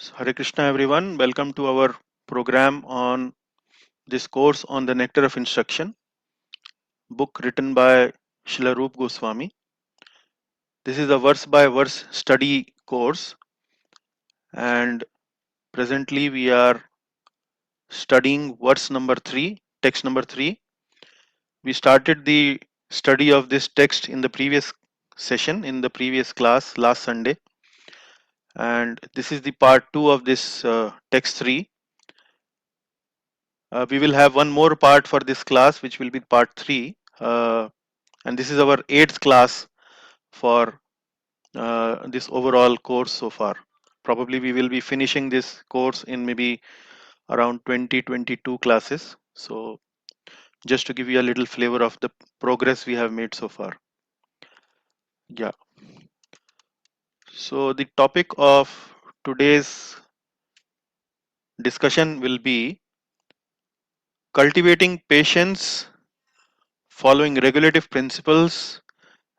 So, Hare Krishna everyone, welcome to our program on this course on the Nectar of Instruction, book written by Srila Rup Goswami. This is a verse by verse study course, and presently we are studying verse number 3, text number 3. We started the study of this text in the previous session, in the previous class last Sunday, and this is the part 2 of this text 3. We will have one more part for this class, which will be part 3, and this is our 8th class for this overall course so far. Probably we will be finishing this course in maybe around 20-22 classes. So just to give you a little flavor of the progress we have made so far. Yeah. So the topic of today's discussion will be cultivating patience, following regulative principles,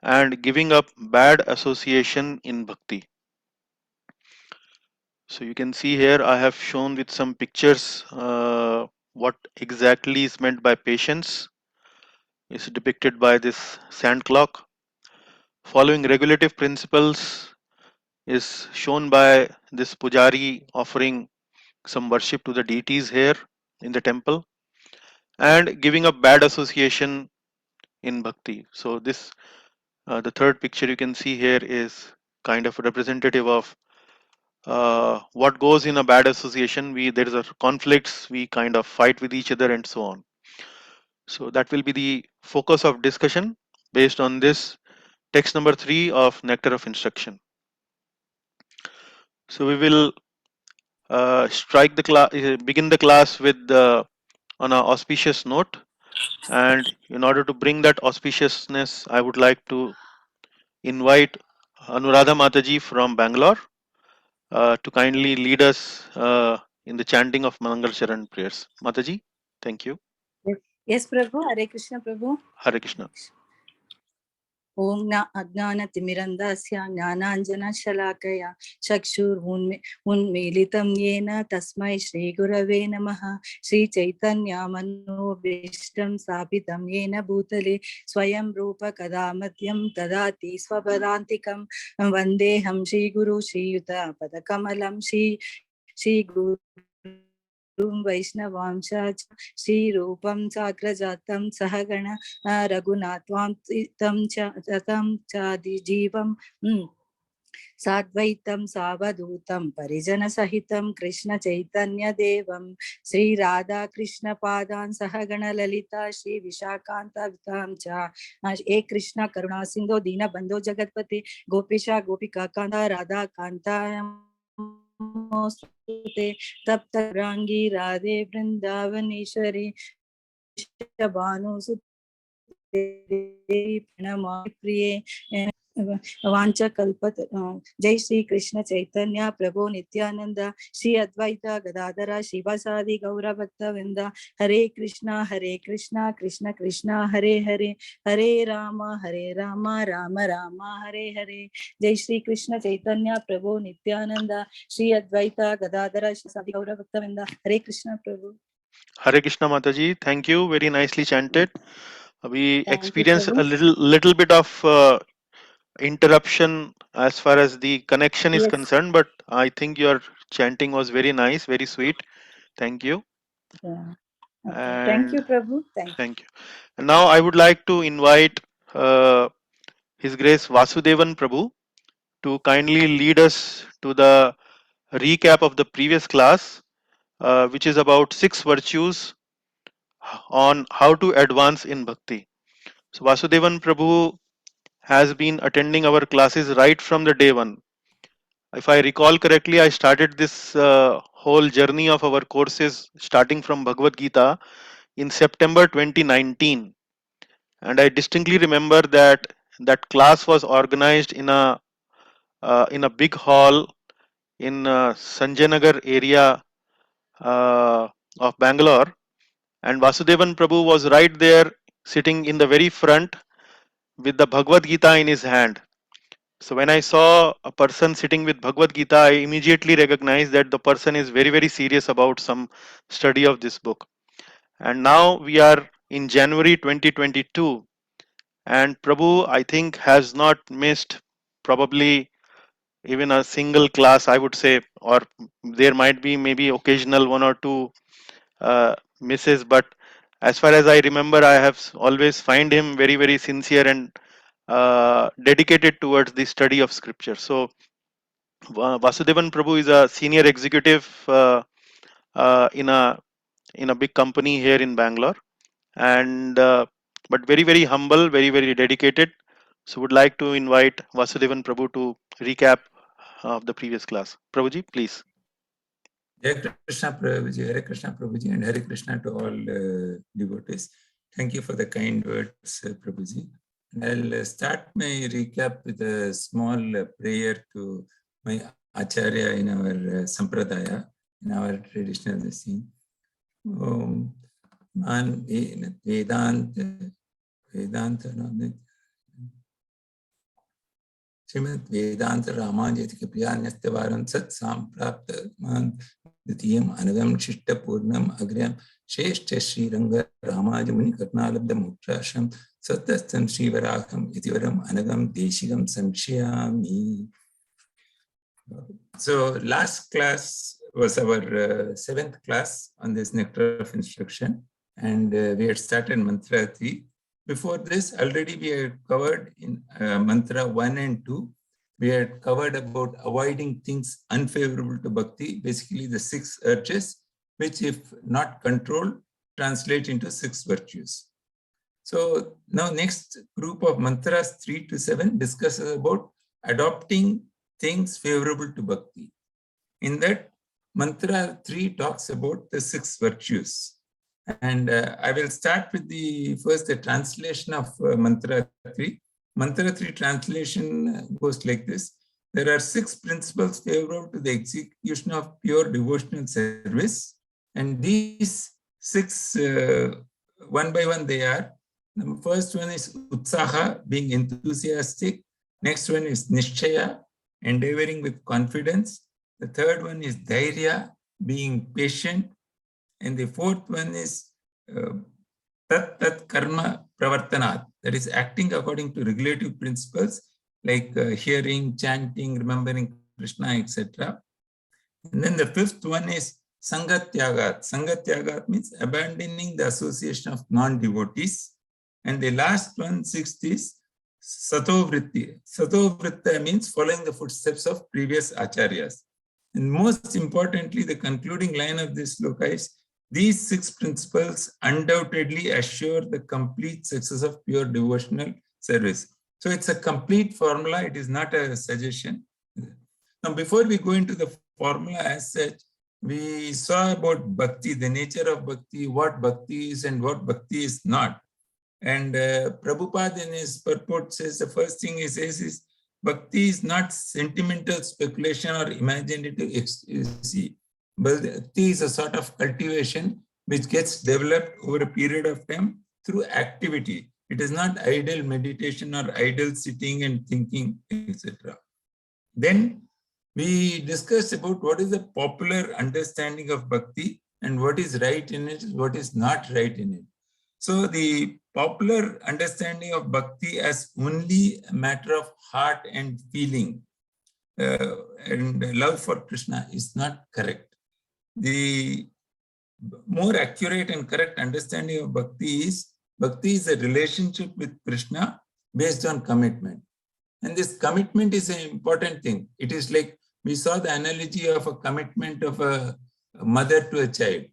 and giving up bad association in bhakti. So you can see here I have shown with some pictures what exactly is meant by patience. Is depicted by this sand clock. Following regulative principles is shown by this pujari offering some worship to the deities here in the temple, and giving up bad association in bhakti. So this the third picture you can see here is kind of representative of what goes in a bad association. There is a conflicts, we kind of fight with each other and so on. So that will be the focus of discussion based on this text number 3 of Nectar of Instruction. So we will begin the class with on an auspicious note, and in order to bring that auspiciousness, I would like to invite Anuradha Mataji from Bangalore to kindly lead us in the chanting of Mangal Charan prayers. Mataji, thank you. Yes, Prabhu. Hare Krishna, Prabhu. Hare Krishna. Om na ajnana timirandasya jnananjana shalakaya chakshur unmilitam yena tasmai Shri Gurave namaha. Shri Chaitanya manobishtam sapitam yena bhutale swayam rupa kadamatyam tadati swapadantikam vandeham Shri Guru Shri Yuta padakamalam Shri Guru वैष्णवांशा Shri रूपं साग्रजातं सहगण रघुनाथं तं चादिजीवं साद्वैतं सावधूतं परिजनसहितं कृष्ण चैतन्य देवं श्री राधा कृष्ण पादान् सहगण ललिता श्री विशाखान्तां च हे कृष्ण करुणा सिंधो दीनबन्धो जगत्पते गोपीशा गोपिका कान्ता राधा कान्ता तप्त रांगी राधे वृंदावनेश्वरी प्रिय वांचा कल्पत जय श्री कृष्ण चैतन्य प्रभु नित्यानंद श्री अद्वैत गदाधर शिवासादि गौर भक्त वृंद हरे कृष्णा कृष्ण कृष्ण हरे हरे हरे राम राम राम हरे हरे. जय श्री कृष्ण चैतन्य प्रभु नित्यानंद श्री अद्वैत गदाधर शिवासादि गौर भक्त वृंद हरे कृष्ण प्रभु. Hare Krishna Mataji, thank you, very nicely chanted. We experienced a little bit of interruption as far as the connection is concerned, but I think your chanting was very nice, very sweet. Thank you. Yeah. Okay. Thank you, Prabhu. Thank you. And now I would like to invite His Grace Vasudevan Prabhu to kindly lead us to the recap of the previous class, which is about 6 virtues on how to advance in bhakti. So Vasudevan Prabhu has been attending our classes right from the day one. If I recall correctly, I started this whole journey of our courses starting from Bhagavad Gita in September 2019, and I distinctly remember that that class was organized in a big hall in Sanjay Nagar area uh, of Bangalore, and Vasudevan Prabhu was right there sitting in the very front with the Bhagavad Gita in his hand. So when I saw a person sitting with Bhagavad Gita, I immediately recognized that the person is very, very serious about some study of this book. And now we are in January 2022, and Prabhu, I think, has not missed probably even a single class, I would say, or there might be maybe occasional one or two misses, but as far as I remember, I have always find him very, very sincere and dedicated towards the study of scripture. So Vasudevan Prabhu is a senior executive in a big company here in Bangalore, and but very, very humble, very, very dedicated. So would like to invite Vasudevan Prabhu to recap of the previous class. Prabhuji, please. Jai Krishna Prabhuji, Hare Krishna Prabhuji, and Hare Krishna to all devotees. Thank you for the kind words, Prabhuji. And I'll start my recap with a small prayer to my Acharya in our Sampradaya, in our traditional scene. Om Man Vedanta Srimad Vedanta Ramanjati Priyanyastevaram Sat Samprapta Man Ditiyam Anagam Shishta Purnam Agryam Sheshta Sri Ranga Ramajamuni Karnalabda Mutrasham Satastam Sri Varaham Itivaram Anagam Deshigam Samshayami. So last class was our seventh class on this Nectar of Instruction, and we had started Mantra 3. Before this, already we had covered in Mantra 1 and 2, we had covered about avoiding things unfavorable to Bhakti, basically the 6 urges, which if not controlled, translate into 6 virtues. So now next group of mantras 3 to 7 discusses about adopting things favorable to Bhakti. In that, mantra 3 talks about the 6 virtues. And I will start with the translation of mantra 3. Mantra 3 translation goes like this. There are 6 principles favorable to the execution of pure devotional service. And these 6, one by one they are. The first one is utsaha, being enthusiastic. Next one is nishchaya, endeavoring with confidence. The third one is dhairya, being patient. And the fourth one is tat-tat-karma pravartana, that is acting according to regulative principles like hearing, chanting, remembering Krishna, etc. And then the fifth one is sanga-tyaga. Sanga-tyaga means abandoning the association of non-devotees. And the last one, sixth, is satovritti. Satovritta means following the footsteps of previous acharyas. And most importantly, the concluding line of this sloka is, these 6 principles undoubtedly assure the complete success of pure devotional service. So it's a complete formula. It is not a suggestion. Now, before we go into the formula as such, we saw about Bhakti, the nature of Bhakti, what Bhakti is and what Bhakti is not. And Prabhupada in his purport says, the first thing he says is, Bhakti is not sentimental speculation or imaginative ecstasy. Bhakti is a sort of cultivation which gets developed over a period of time through activity. It is not idle meditation or idle sitting and thinking, etc. Then we discussed about what is the popular understanding of Bhakti and what is right in it, what is not right in it. So the popular understanding of Bhakti as only a matter of heart and feeling and love for Krishna is not correct. The more accurate and correct understanding of Bhakti is a relationship with Krishna based on commitment. And this commitment is an important thing. It is like we saw the analogy of a commitment of a mother to a child.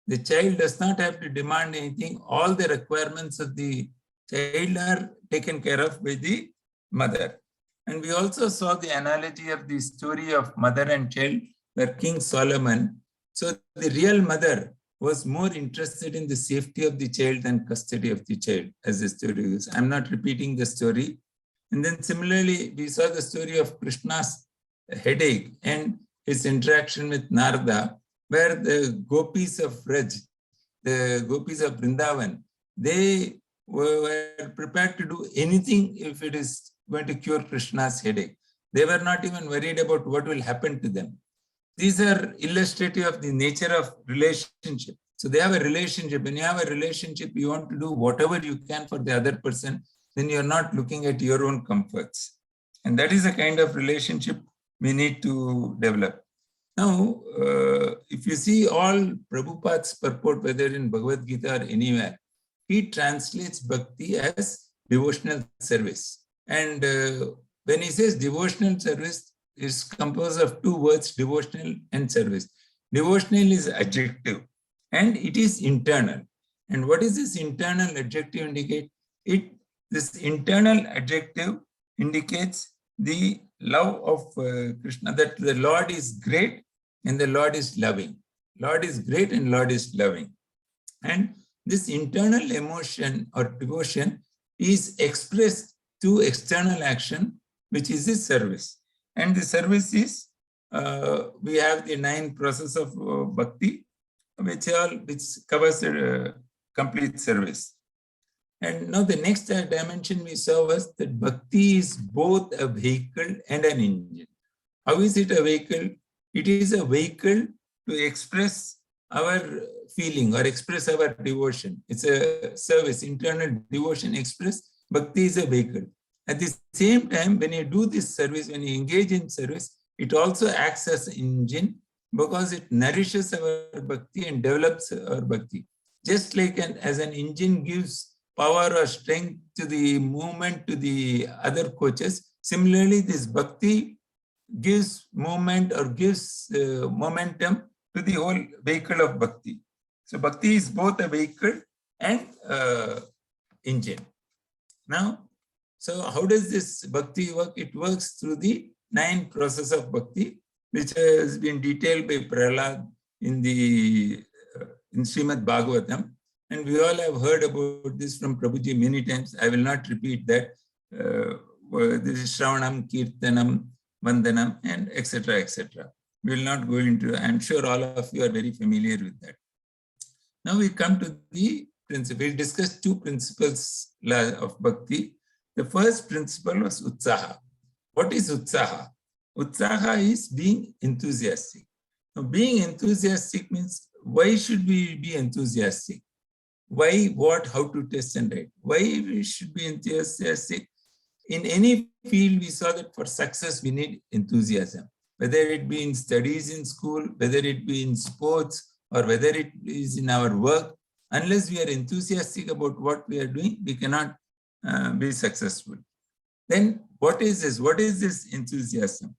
The child does not have to demand anything. All the requirements of the child are taken care of by the mother. And we also saw the analogy of the story of mother and child where King Solomon, so the real mother was more interested in the safety of the child than custody of the child, as the story is. I'm not repeating the story. And then similarly, we saw the story of Krishna's headache and his interaction with Narada, where the gopis of Vraj, the gopis of Vrindavan, they were prepared to do anything if it is going to cure Krishna's headache. They were not even worried about what will happen to them. These are illustrative of the nature of relationship. So they have a relationship. When you have a relationship, you want to do whatever you can for the other person, then you're not looking at your own comforts. And that is the kind of relationship we need to develop. Now, if you see all Prabhupada's purport, whether in Bhagavad Gita or anywhere, he translates bhakti as devotional service. And when he says devotional service, it's composed of two words, devotional and service. Devotional is adjective and it is internal. And what is this internal adjective indicate? This internal adjective indicates the love of Krishna, that the Lord is great and the Lord is loving. Lord is great and Lord is loving. And this internal emotion or devotion is expressed through external action, which is the service. And the service is, we have the 9 process of bhakti, which covers complete service. And now the next dimension we saw was that bhakti is both a vehicle and an engine. How is it a vehicle? It is a vehicle to express our feeling or express our devotion. It's a service, internal devotion expressed. Bhakti is a vehicle. At the same time, when you do this service, when you engage in service, it also acts as an engine because it nourishes our bhakti and develops our bhakti. Just like as an engine gives power or strength to the movement to the other coaches, similarly, this bhakti gives movement or gives momentum to the whole vehicle of bhakti. So bhakti is both a vehicle and engine. Now, so how does this bhakti work? It works through the 9 process of bhakti, which has been detailed by Prahlad in Srimad Bhagavatam. And we all have heard about this from Prabhuji many times. I will not repeat that. This is Shravanam, Kirtanam, Vandanam, and etc., etc. We will not go into, I'm sure all of you are very familiar with that. Now we come to the principle. We discussed 2 principles of bhakti. The first principle was utsaha. What is utsaha? Utsaha is being enthusiastic. Now, being enthusiastic means, why should we be enthusiastic? Why, what, how to test and write? Why we should be enthusiastic? In any field, we saw that for success, we need enthusiasm. Whether it be in studies in school, whether it be in sports, or whether it is in our work, unless we are enthusiastic about what we are doing, we cannot be successful. Then what is this? What is this enthusiasm?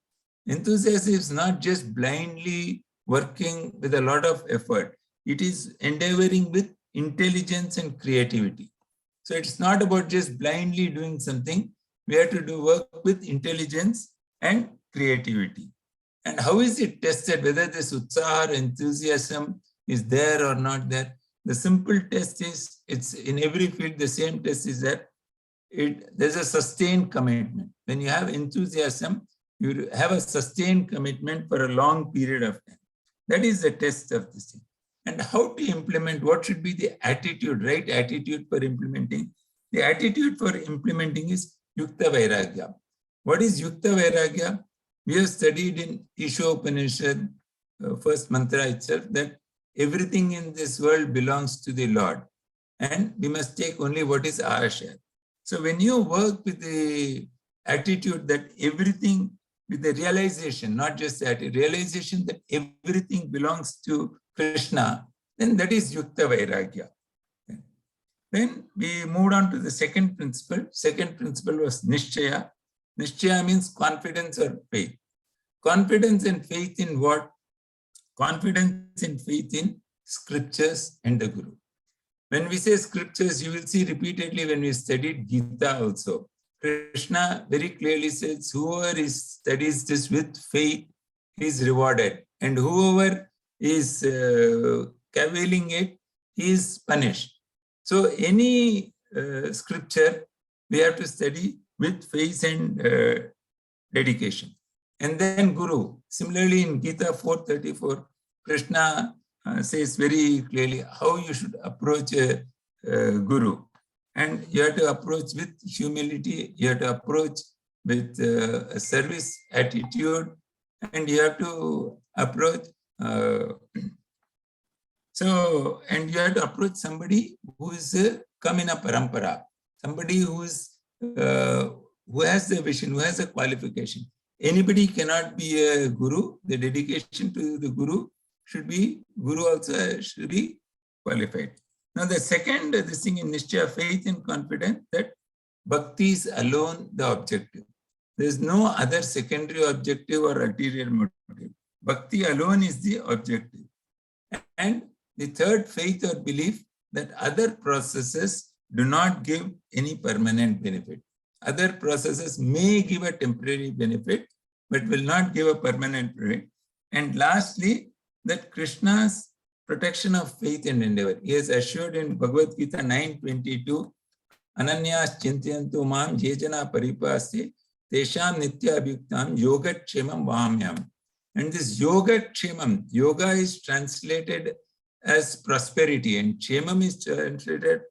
Enthusiasm is not just blindly working with a lot of effort. It is endeavoring with intelligence and creativity. So it's not about just blindly doing something. We have to do work with intelligence and creativity. And how is it tested, whether this utsaha or enthusiasm is there or not there? The simple test is, it's in every field, the same test is that there's a sustained commitment. When you have enthusiasm, you have a sustained commitment for a long period of time. That is the test of this thing. And how to implement, what should be the attitude, right attitude for implementing? The attitude for implementing is Yukta Vairagya. What is Yukta Vairagya? We have studied in Ishopanishad, first mantra itself, that everything in this world belongs to the Lord. And we must take only what is our share. So when you work with the attitude that everything, with the realization, not just that, realization that everything belongs to Krishna, then that is Yukta Vairagya. Then we moved on to the second principle. Second principle was Nishchaya. Nishchaya means confidence or faith. Confidence and faith in what? Confidence and faith in scriptures and the Guru. When we say scriptures, you will see repeatedly when we studied Gita also. Krishna very clearly says, whoever studies this with faith is rewarded. And whoever is caviling it, he is punished. So any scripture, we have to study with faith and dedication. And then Guru. Similarly, in Gita 4:34, Krishna says very clearly how you should approach a Guru. And you have to approach with humility, you have to approach with a service attitude, and you have to approach. And you have to approach somebody who is come in a parampara, somebody who is who has the vision, who has a qualification. Anybody cannot be a guru. The dedication to the guru should be, guru also should be qualified. Now the second, this thing in Nishchaya, faith and confidence, that bhakti is alone the objective. There is no other secondary objective or ulterior motive. Bhakti alone is the objective. And the third, faith or belief that other processes do not give any permanent benefit. Other processes may give a temporary benefit, but will not give a permanent benefit. And lastly, that Krishna's protection of faith and endeavor. He has assured in Bhagavad Gita 9:22, Ananyas chintayantu mam jejana paripasya tesham nitya abhyuktam yoga kshemam vahamyam. And this yoga kshemam, yoga is translated as prosperity and kshemam is translated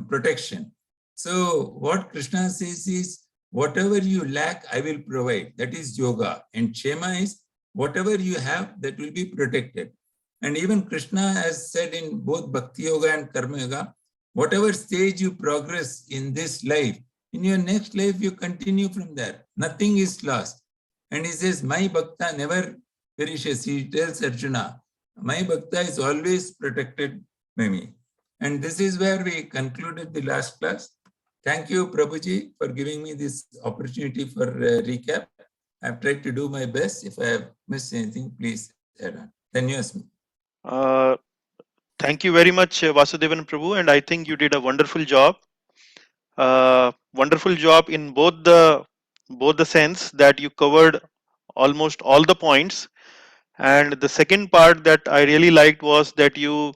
protection. So what Krishna says is, whatever you lack, I will provide. That is yoga. And kshema is whatever you have, that will be protected. And even Krishna has said in both Bhakti Yoga and Karma Yoga, whatever stage you progress in this life, in your next life, you continue from there. Nothing is lost. And he says, my bhakta never perishes. He tells Arjuna, my bhakta is always protected by me. And this is where we concluded the last class. Thank you, Prabhuji, for giving me this opportunity for recap. I've tried to do my best. If I have missed anything, please add on. Dhanyasmi. Thank you very much, Vasudevan Prabhu, and I think you did a wonderful job. Wonderful job in both the sense that you covered almost all the points, and the second part that I really liked was that you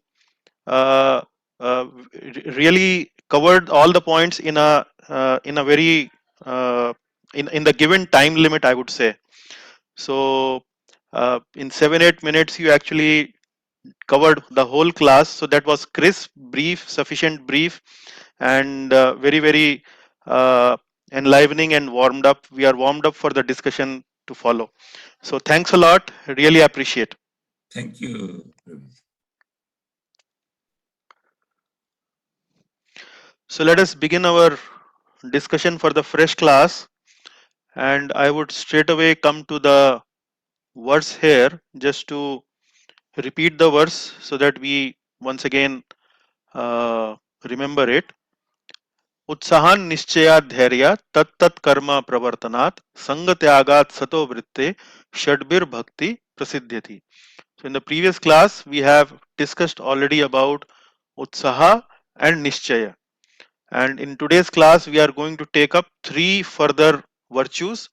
uh, really covered all the points in a very in the given time limit, I would say. So in 7-8 minutes you actually covered the whole class, so that was crisp, brief, sufficient brief, and very enlivening and warmed up. We are warmed up for the discussion to follow. So thanks a lot, really appreciate. Thank you, Prabhuji. So let us begin our discussion for the fresh class, and I would straight away come to the verse here, just to repeat the verse so that we once again remember it. उत्साहान निश्चयात् धैर्य tat-tat-karma pravartanat sanga-tyagat sato vritte षड्भिर bhakti prasiddhyati. So in the previous class we have discussed already about utsaha and nischaya, and in today's class we are going to take up three further virtues: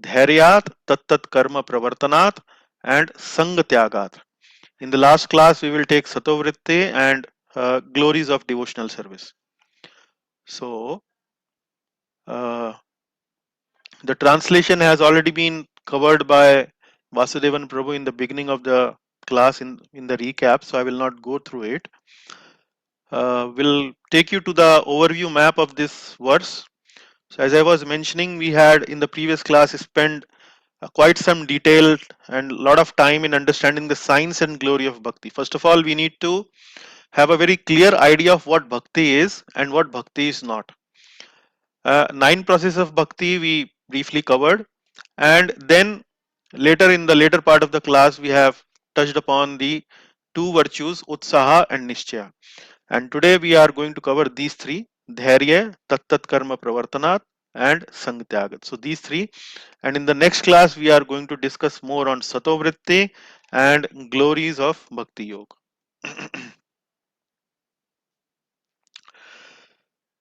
dhairyat, tat-tat-karma pravartanat, and sanga-tyagat. In the last class we will take satovritte and glories of devotional service. So the translation has already been covered by Vasudevan Prabhu in the beginning of the class in the recap, so I will not go through it. We'll take you to the overview map of this verse. So as I was mentioning, we had in the previous class spent quite some detail and a lot of time in understanding the science and glory of bhakti. First of all, we need to have a very clear idea of what bhakti is and what bhakti is not. 9 processes of bhakti we briefly covered, and then later in the later part of the class we have touched upon the two virtues, utsaha and nischaya. And today we are going to cover these three: dhairya, tat-tat-karma pravartanat, and sanga-tyaga. So these three, and in the next class we are going to discuss more on satovritti and glories of bhakti yoga.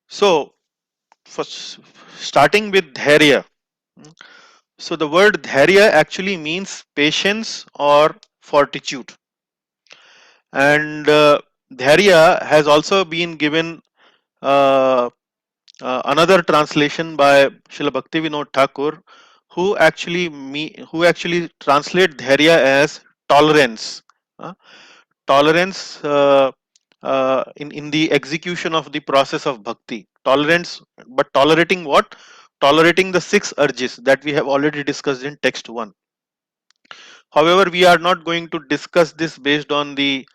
So first, starting with dhairya. So the word dhairya actually means patience or fortitude, and dhairya has also been given uh, another translation by Srila Bhaktivinoda Thakur, who actually translate dhairya as tolerance. uh, Tolerance in the execution of the process of bhakti. Tolerance, but tolerating what? tolerating the 6 urges that we have already discussed in text 1. However, we are not going to discuss this based on the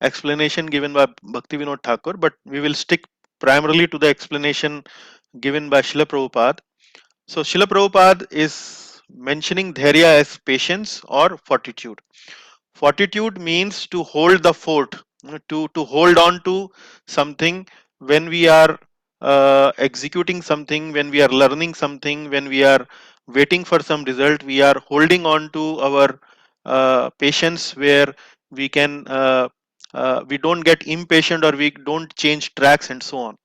explanation given by Bhaktivinoda Thakur, but we will stick primarily to the explanation given by Srila Prabhupada. So Srila Prabhupada is mentioning dhairya as patience or fortitude. Fortitude means to hold the fort, to hold on to something when we are executing something, when we are learning something, when we are waiting for some result. We are holding on to our patience, where we can we don't get impatient or we don't change tracks and so on.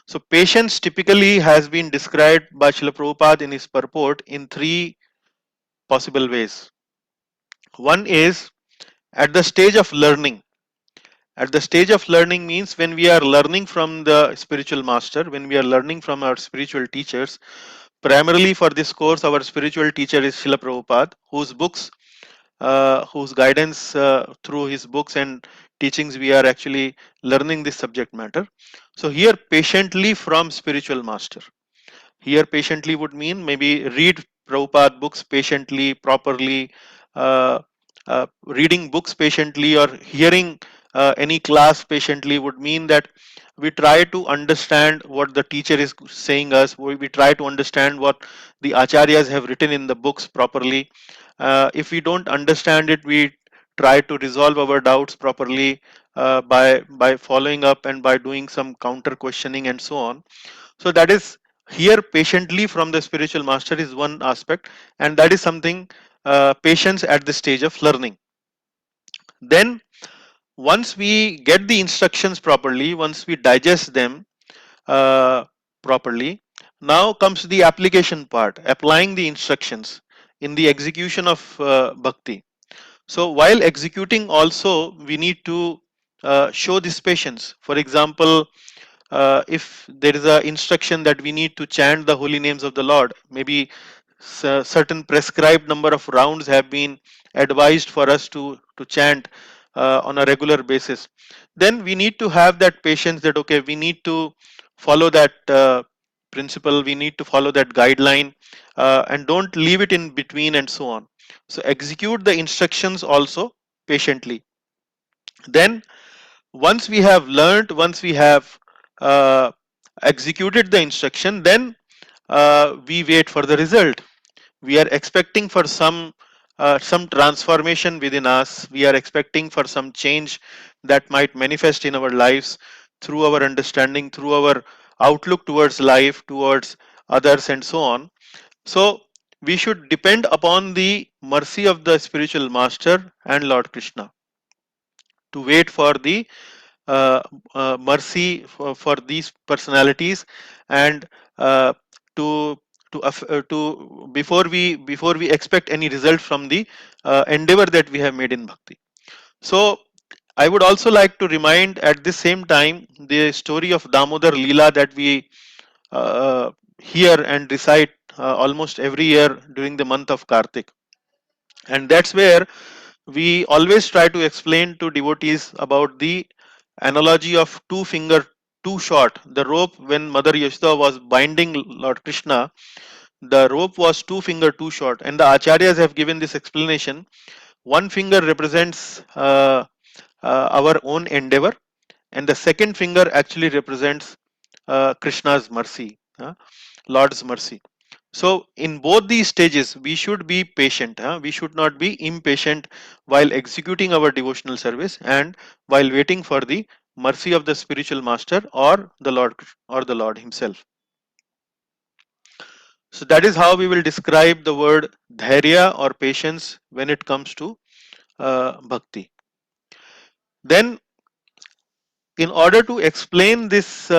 So patience typically has been described by Srila Prabhupada in his purport in 3 possible ways. One is at the stage of learning. At the stage of learning means when we are learning from the spiritual master, when we are learning from our spiritual teachers. Primarily for this course, our spiritual teacher is Srila Prabhupada, whose books, whose guidance through his books and teachings, we are actually learning this subject matter. So here, patiently from spiritual master. Here, patiently would mean maybe read Prabhupada books patiently, properly, uh, reading books patiently, or hearing any class patiently would mean that we try to understand what the teacher is saying us. We try to understand what the acharyas have written in the books properly. If we don't understand it, we try to resolve our doubts properly by following up and by doing some counter questioning and so on. So that is here patiently from the spiritual master is one aspect, and that is something patience at the stage of learning. Then once we get the instructions properly, once we digest them uh, properly, now comes the application part, applying the instructions in the execution of bhakti. So while executing also we need to show this patience. For example, if there is a instruction that we need to chant the holy names of the Lord, maybe certain prescribed number of rounds have been advised for us to chant on a regular basis, then we need to have that patience that okay, we need to follow that principle, we need to follow that guideline, and don't leave it in between and so on. So execute the instructions also patiently. Then once we have learned, once we have uh, executed the instruction, then we wait for the result. We are expecting for some transformation within us. We are expecting for some change that might manifest in our lives through our understanding, through our outlook towards life, towards others and so on. So we should depend upon the mercy of the spiritual master and Lord Krishna to wait for the uh, mercy for these personalities, and uh, to to before we expect any result from the endeavor that we have made in bhakti. So I would also like to remind at the same time the story of Damodar Leela that we hear and recite almost every year during the month of Kartik, and that's where we always try to explain to devotees about the analogy of two finger too short. The rope, when Mother Yashoda was binding Lord Krishna, the rope was 2 finger too short, and the acharyas have given this explanation. One finger represents our own endeavor, and the second finger actually represents Krishna's mercy, Lord's mercy. So in both these stages, we should be patient. We should not be impatient while executing our devotional service and while waiting for the mercy of the spiritual master or the Lord Himself. So that is how we will describe the word dhairya or patience when it comes to bhakti. Then, in order to explain this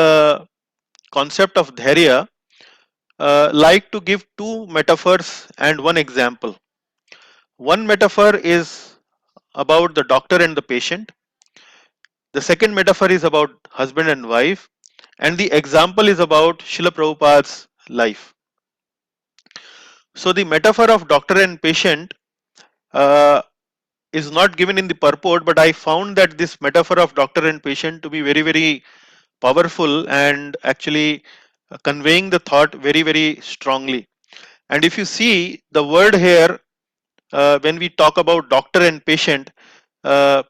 concept of dhairya, like to give two metaphors and one example. One metaphor is about the doctor and the patient. The second metaphor is about husband and wife. And the example is about Srila Prabhupada's life. So the metaphor of doctor and patient uh, is not given in the purport, but I found that this metaphor of doctor and patient to be very, very powerful, and actually conveying the thought very, very strongly. And if you see the word here, when we talk about doctor and patient, uh,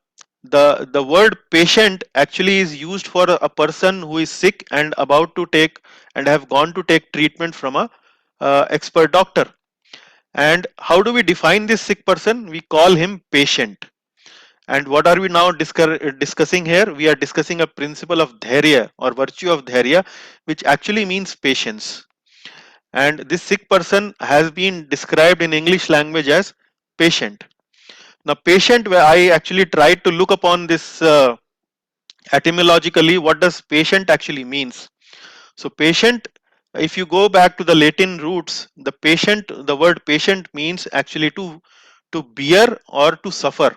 the word patient actually is used for a person who is sick and about to take and have gone to take treatment from a expert doctor. And how do we define this sick person? We call him patient. And what are we now discussing here? We are discussing a principle of dhairya or virtue of dhairya, which actually means patience. And this sick person has been described in English language as patient. Now, patient, where I actually tried to look upon this etymologically, what does patient actually means? So, patient, if you go back to the Latin roots, the word patient means actually to bear or to suffer.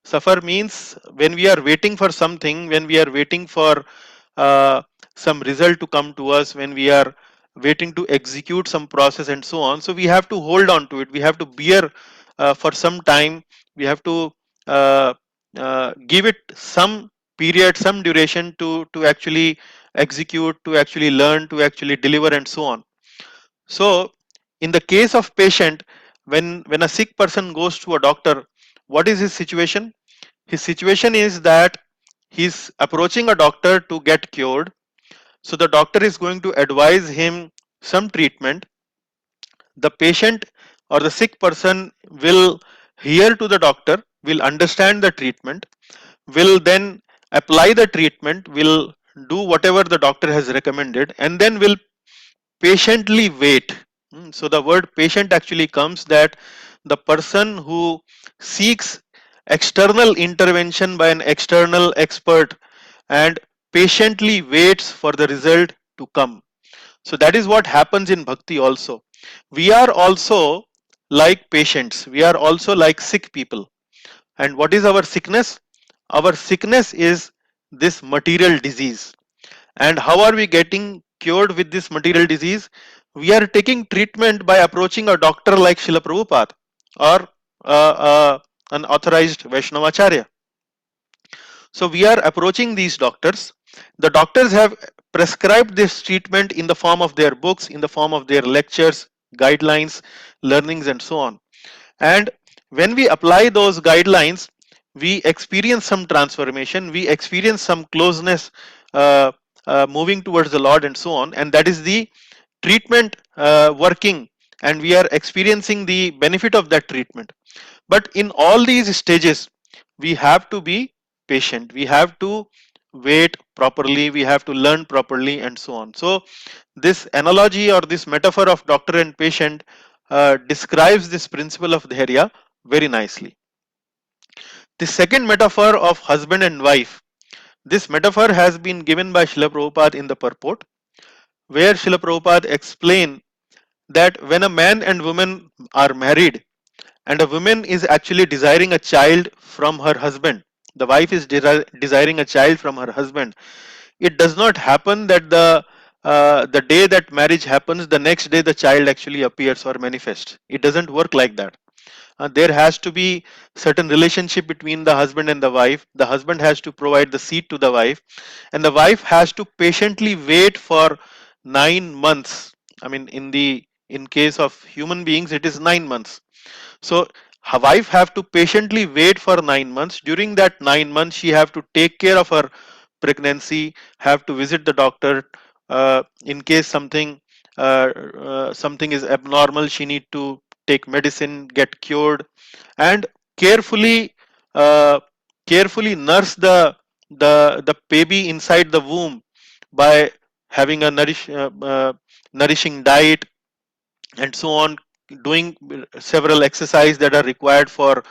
Suffer means when we are waiting for something, when we are waiting for uh, some result to come to us, when we are waiting to execute some process and so on. So we have to hold on to it. We have to bear for some time. We have to uh, give it some period, some duration to actually execute, to actually learn, to actually deliver, and so on. So in the case of patient, when a sick person goes to a doctor, what is his situation? His situation is that he's approaching a doctor to get cured. So the doctor is going to advise him some treatment. The patient or the sick person will hear to the doctor, will understand the treatment, will then apply the treatment, will do whatever the doctor has recommended, and then will patiently wait. So the word patient actually comes that the person who seeks external intervention by an external expert and patiently waits for the result to come. So that is what happens in bhakti also. We are also like patients, we are also like sick people. And what is our sickness? Our sickness is this material disease. And how are we getting cured with this material disease? We are taking treatment by approaching a doctor like Srila Prabhupada or an authorized Vaishnavacharya. So we are approaching these doctors. The doctors have prescribed this treatment in the form of their books, in the form of their lectures, guidelines, learnings, and so on. And when we apply those guidelines, we experience some transformation, we experience some closeness, uh, moving towards the Lord, and so on. And that is the treatment working, and we are experiencing the benefit of that treatment. But in all these stages, we have to be patient, we have to wait properly, we have to learn properly, and so on. So this analogy or this metaphor of doctor and patient describes this principle of dhairya very nicely. The second metaphor of husband and wife, this metaphor has been given by Srila Prabhupada in the purport, where Srila Prabhupada explained that when a man and woman are married, and a woman is actually desiring a child from her husband, the wife is desiring a child from her husband, it does not happen that the day that marriage happens, the next day the child actually appears or manifests. It doesn't work like that. There has to be certain relationship between the husband and the wife. The husband has to provide the seed to the wife, and the wife has to patiently wait for 9 months. I mean, in case of human beings, it is 9 months. So her wife have to patiently wait for 9 months. During that 9 months, she have to take care of her pregnancy, have to visit the doctor. In case something is abnormal, she need to take medicine, get cured, and carefully uh, carefully nurse the baby inside the womb by having a nourishing diet, and so on, doing several exercises that are required for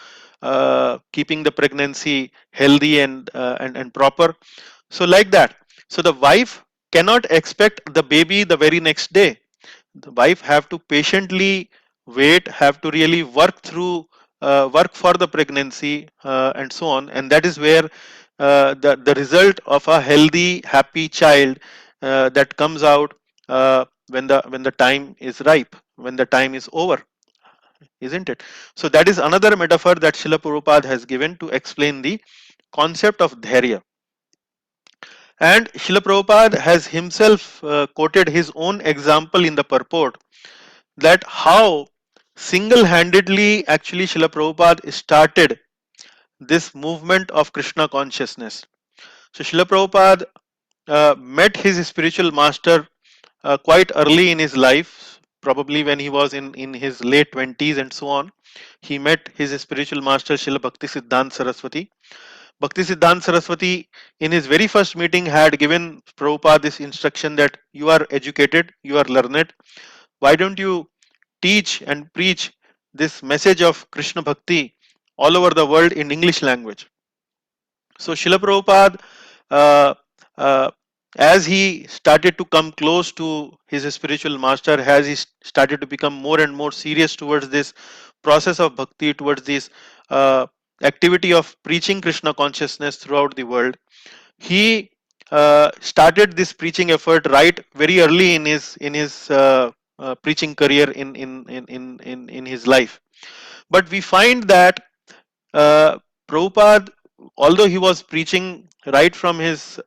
keeping the pregnancy healthy and proper. So like that. So the wife cannot expect the baby the very next day. The wife have to patiently wait, have to really work for the pregnancy, and so on. And that is where the result of a healthy happy child that comes out when the time is ripe, when the time is over, isn't it? So that is another metaphor that Srila Prabhupada has given to explain the concept of dhairya. And Srila Prabhupada has himself quoted his own example in the purport, that how single-handedly actually Srila Prabhupada started this movement of Krishna consciousness. So Srila Prabhupada met his spiritual master quite early in his life, probably when he was in his late 20s and so on. He met his spiritual master Srila Bhakti Siddhanta Saraswati. Bhakti Siddhanta Saraswati, in his very first meeting, had given Prabhupada this instruction that you are educated, you are learned. Why don't you teach and preach this message of Krishna Bhakti all over the world in English language? So Srila Prabhupada, uh, uh, as he started to come close to his spiritual master, as he started to become more and more serious towards this process of bhakti, towards this uh, activity of preaching Krishna consciousness throughout the world, he started this preaching effort right very early in his preaching career in his life. But we find that uh, Prabhupada, although he was preaching right from his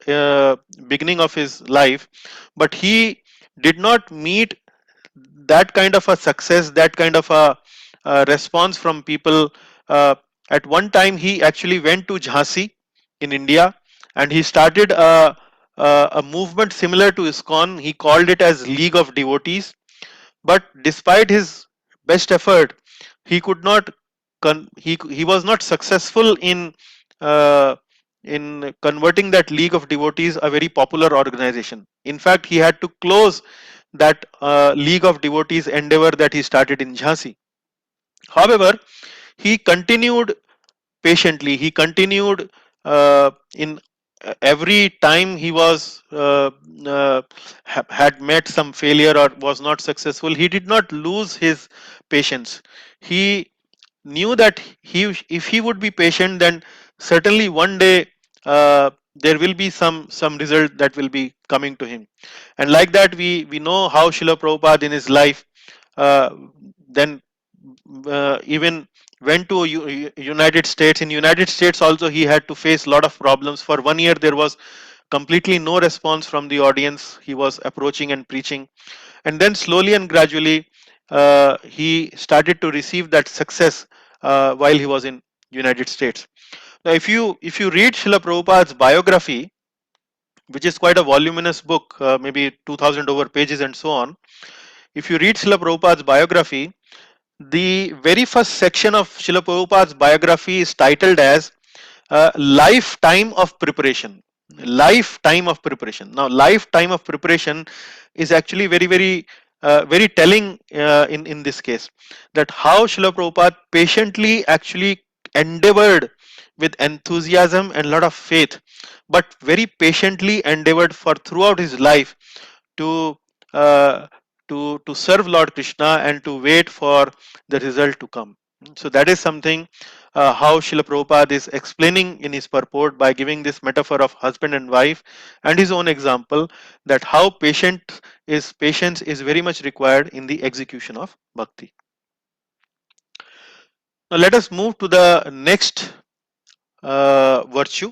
beginning of his life, but he did not meet that kind of a success, that kind of a response from people. Uh, at one time, he actually went to Jhansi in India, and he started a movement similar to ISKCON. He called it as League of Devotees, but despite his best effort, he could not he was not successful uh, in converting that League of Devotees a very popular organization. In fact, he had to close that League of Devotees endeavor that he started in Jhansi. However, he continued patiently. He continued in every time he was had met some failure or was not successful. He did not lose his patience. He knew that if he would be patient, then certainly one day there will be some result that will be coming to him. And like that, we know how Srila Prabhupada in his life uh, then even went to United States. In United States also, he had to face a lot of problems. For 1 year there was completely no response from the audience he was approaching and preaching, and then slowly and gradually he started to receive that success while he was in United States. Now if you read Srila Prabhupada's biography, which is quite a voluminous book, maybe 2000 over pages and so on, if you read Srila Prabhupada's biography, the very first section of Srila Prabhupada's biography is titled as lifetime of preparation. Lifetime of preparation. Now, lifetime of preparation is actually very telling in this case, that how Srila Prabhupada patiently actually endeavored with enthusiasm and lot of faith, but very patiently endeavored for throughout his life to uh, to serve Lord Krishna and to wait for the result to come. So that is something how Srila Prabhupada is explaining in his purport by giving this metaphor of husband and wife and his own example, that how patience is very much required in the execution of bhakti. Now let us move to the next virtue.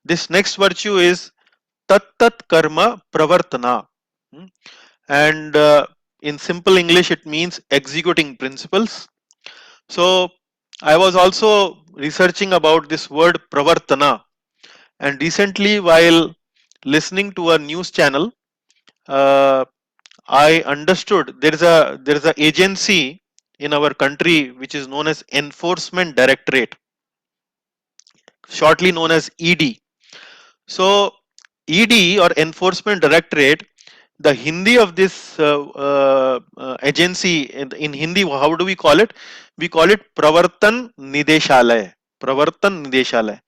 This next virtue is tat-tat-karma pravartana. Hmm. And in simple English it means executing principles. So I was also researching about this word pravartana, and recently while listening to a news channel, uh, I understood there is a agency in our country which is known as Enforcement Directorate, shortly known as ED. So ED or Enforcement Directorate, the Hindi of this agency in Hindi, how do we call it? We call it Pravartan Nideshalaya. Pravartan Nideshalaya.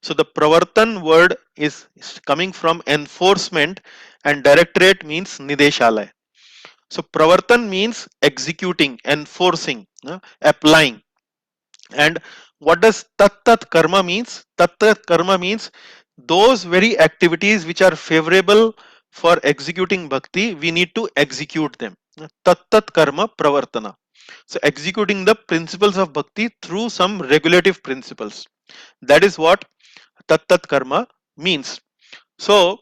So the Pravartan word is coming from enforcement, and directorate means Nideshalaya. So Pravartan means executing, enforcing, applying. And what does tat-tat-karma means? Tat-tat-karma means those very activities which are favorable for executing bhakti, we need to execute them. Tat-tat-karma pravartana. So executing the principles of bhakti through some regulative principles. That is what tat-tat-karma means. So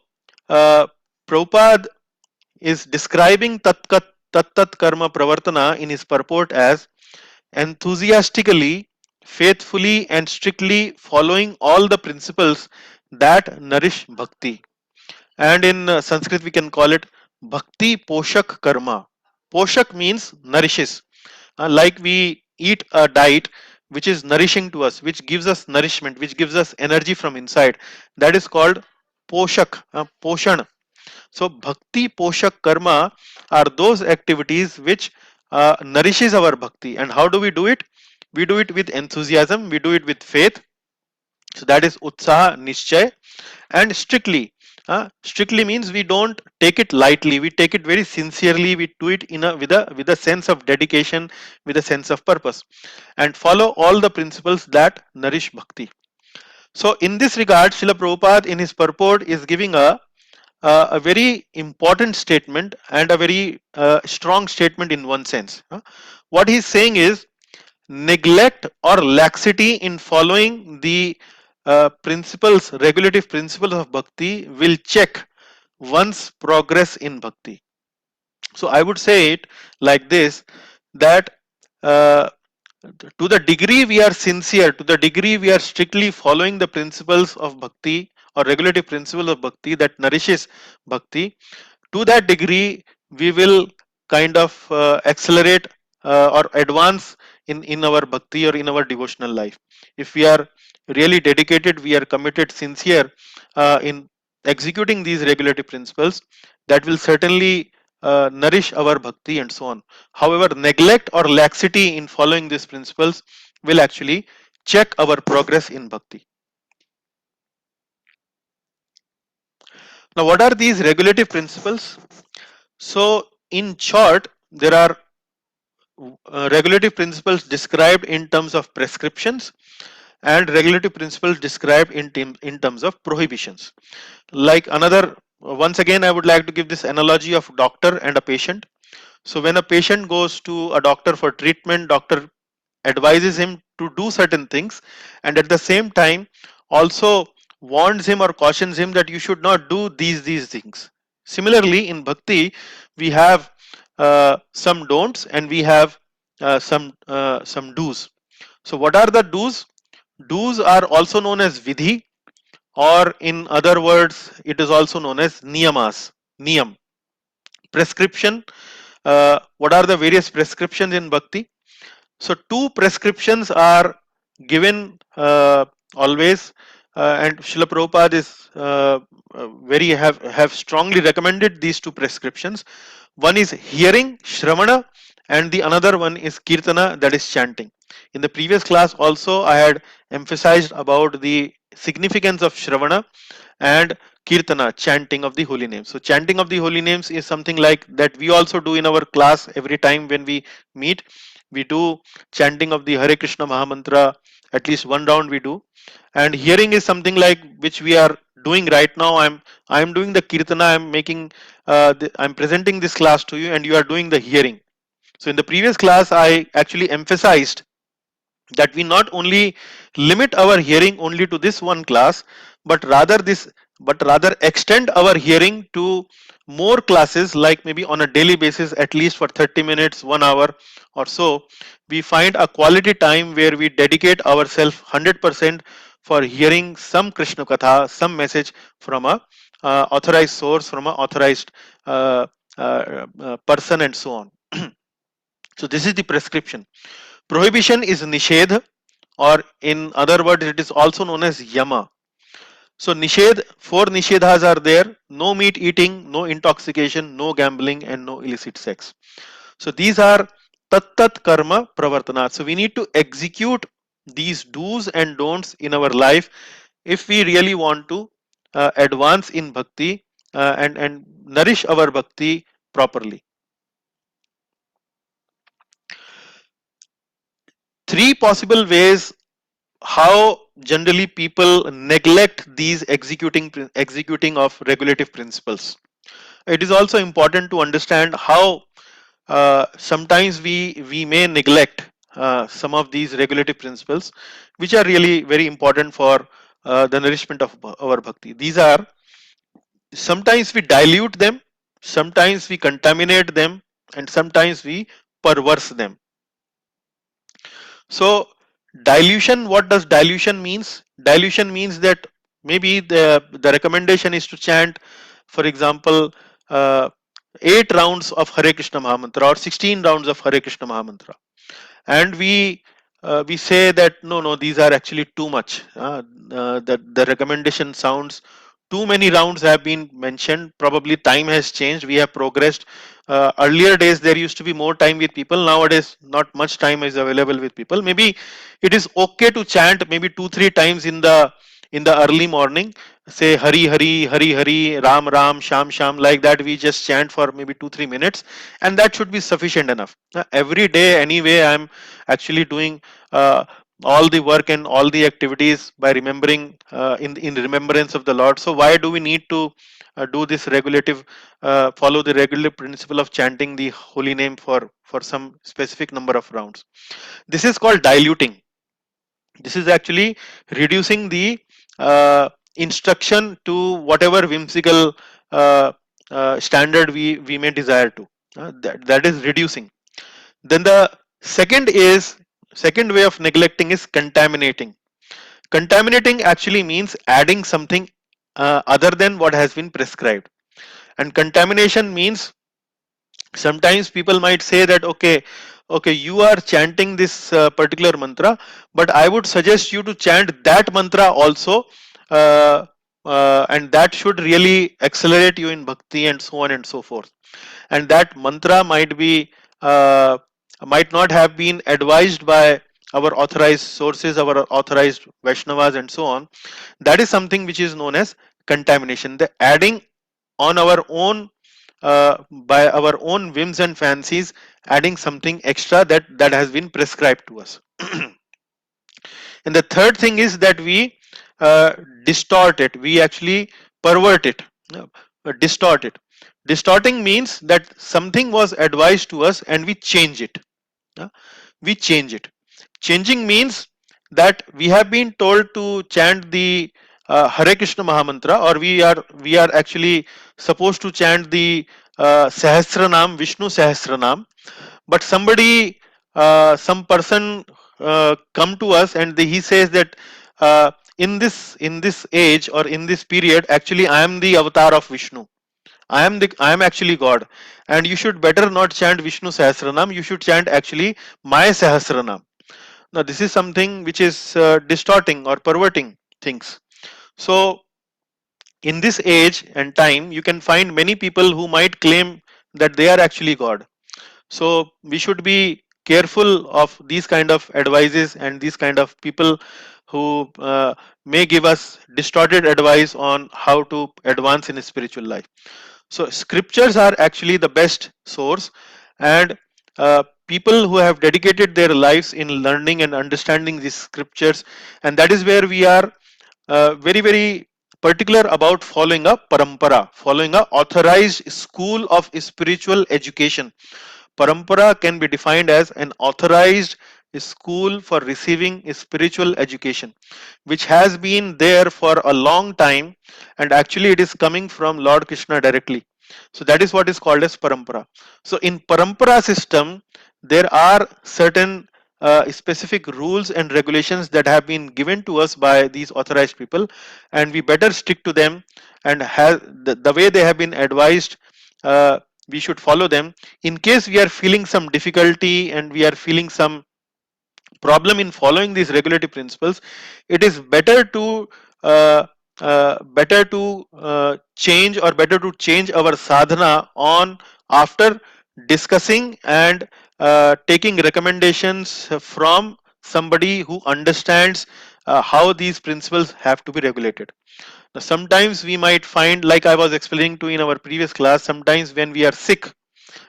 Prabhupada is describing tat-tat-karma pravartana in his purport as enthusiastically, faithfully, and strictly following all the principles that nourish bhakti. And in Sanskrit, we can call it bhakti poshak karma. Poshak means nourishes. Like we eat a diet which is nourishing to us, which gives us nourishment, which gives us energy from inside. That is called poshak, poshan. So bhakti poshak karma are those activities which nourishes our bhakti. And how do we do it? We do it with enthusiasm, we do it with faith. So that is utsaha nischay, and strictly. Strictly means we don't take it lightly, we take it very sincerely, we do it in a with a sense of dedication, with a sense of purpose, and follow all the principles that nourish bhakti. So in this regard, Srila Prabhupada in his purport is giving a very important statement and a very strong statement in one sense. What he's saying is neglect or laxity in following the principles, regulative principles of bhakti will check one's progress in bhakti. So I would say it like this, that uh, to the degree we are sincere, to the degree we are strictly following the principles of bhakti or regulative principles of bhakti that nourishes bhakti, to that degree we will kind of accelerate or advance in our bhakti or in our devotional life. If we are really dedicated, we are committed, sincere in executing these regulative principles, that will certainly nourish our bhakti and so on. However, neglect or laxity in following these principles will actually check our progress in bhakti. Now, what are these regulative principles? So, in short, there are regulative principles described in terms of prescriptions and regulative principles described in terms of prohibitions. Like another, once again, I would like to give this analogy of doctor and a patient. So, when a patient goes to a doctor for treatment, doctor advises him to do certain things, and at the same time also warns him or cautions him that you should not do these things. Similarly, in bhakti we have some don'ts and we have some do's. So what are the do's? Do's are also known as vidhi, or in other words it is also known as niyamas, niyam. Prescription, what are the various prescriptions in bhakti? So two prescriptions are given always, and Srila Prabhupada is very have strongly recommended these two prescriptions. One is hearing, Shravana, and the another one is Kirtana, that is chanting. In the previous class also I had emphasized about the significance of Shravana and Kirtana, chanting of the holy names. So chanting of the holy names is something like that we also do in our class every time when we meet. We do chanting of the Hare Krishna Mahamantra, at least one round we do. And hearing is something like which we are doing right now. I'm doing the Kirtana, I'm making I'm presenting this class to you and you are doing the hearing. So in the previous class I actually emphasized that we not only limit our hearing only to this one class, but rather extend our hearing to more classes, like maybe on a daily basis at least for 30 minutes, 1 hour or so. We find a quality time where we dedicate ourselves 100% for hearing some Krishna Katha, some message from a authorized source, from a authorized person and so on. So this is the prescription. Prohibition is nishedh, or in other words it is also known as yama. So nishedh, four nishedhas are there: no meat eating, no intoxication, no gambling, and no illicit sex. So these are tat-tat-karma pravartana. So we need to execute these do's and don'ts in our life if we really want to advance in bhakti and nourish our bhakti properly. Three possible ways how generally people neglect these executing of regulative principles. It is also important to understand how sometimes we may neglect some of these regulative principles which are really very important for the nourishment of our bhakti. These are: sometimes we dilute them, sometimes we contaminate them, and sometimes we perverse them. So dilution, what does dilution means? Dilution means that maybe the recommendation is to chant, for example, uh, 8 rounds of Hare Krishna Mahamantra or 16 rounds of Hare Krishna Mahamantra, and we say that no, these are actually too much. That the recommendation sounds too many rounds have been mentioned. Probably time has changed, we have progressed. Earlier days there used to be more time with people, nowadays not much time is available with people. Maybe it is okay to chant maybe 2-3 times in the early morning, say Hari Hari, Hari Hari, Ram Ram, Sham Sham, like that. We just chant for maybe 2-3 minutes, and that should be sufficient enough. Every day anyway I'm actually doing uh, all the work and all the activities by remembering, in remembrance of the Lord. So why do we need to do this regulative, follow the regulative principle of chanting the holy name for some specific number of rounds? This is called diluting. This is actually reducing the instruction to whatever whimsical standard we may desire to. That is reducing. Then the second way of neglecting is contaminating. Contaminating actually means adding something other than what has been prescribed. And contamination means sometimes people might say that okay, you are chanting this particular mantra, but I would suggest you to chant that mantra also, uh, and that should really accelerate you in bhakti, and so on and so forth. And that mantra uh, might not have been advised by our authorized sources, our authorized Vaishnavas, and so on. That is something which is known as contamination, the adding on our own, by our own whims and fancies, adding something extra that has been prescribed to us. And the third thing is that we uh, distort it, we actually pervert it, distort it. Distorting means that something was advised to us and we change it. We change it. Changing means that we have been told to chant the Hare Krishna Mahamantra, or we are actually supposed to chant the Sahasranam, Vishnu Sahasranam, but somebody, some person come to us and he says that in this age or in this period, actually I am the avatar of Vishnu. I am actually God, and you should better not chant Vishnu Sahasranam. You should chant actually my Sahasranam. Now this is something which is distorting or perverting things. So in this age and time, you can find many people who might claim that they are actually God. So we should be careful of these kind of advices and these kind of people who may give us distorted advice on how to advance in a spiritual life. So scriptures are actually the best source, and people who have dedicated their lives in learning and understanding these scriptures, and that is where we are very particular about following a parampara, following a authorized school of spiritual education. Parampara can be defined as an authorized school for receiving spiritual education, which has been there for a long time, and actually it is coming from Lord Krishna directly. So that is what is called as parampara. So in parampara system, there are certain specific rules and regulations that have been given to us by these authorized people, and we better stick to them, and have the way they have been advised. We should follow them. In case we are feeling some difficulty and we are feeling some problem in following these regulative principles, it is better to change, or better to change our sadhana on after discussing and taking recommendations from somebody who understands how these principles have to be regulated. Now, sometimes we might find, like I was explaining to in our previous class, sometimes when we are sick,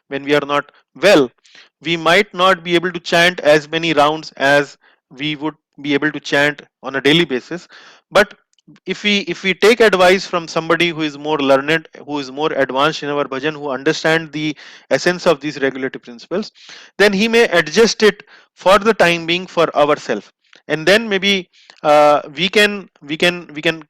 when we are not well, we might not be able to chant as many rounds as we would be able to chant on a daily basis. But if we take advice from somebody who is more learned, who is more advanced in our bhajan, who understand the essence of these regulative principles, then he may adjust it for the time being for ourselves. and then maybe we can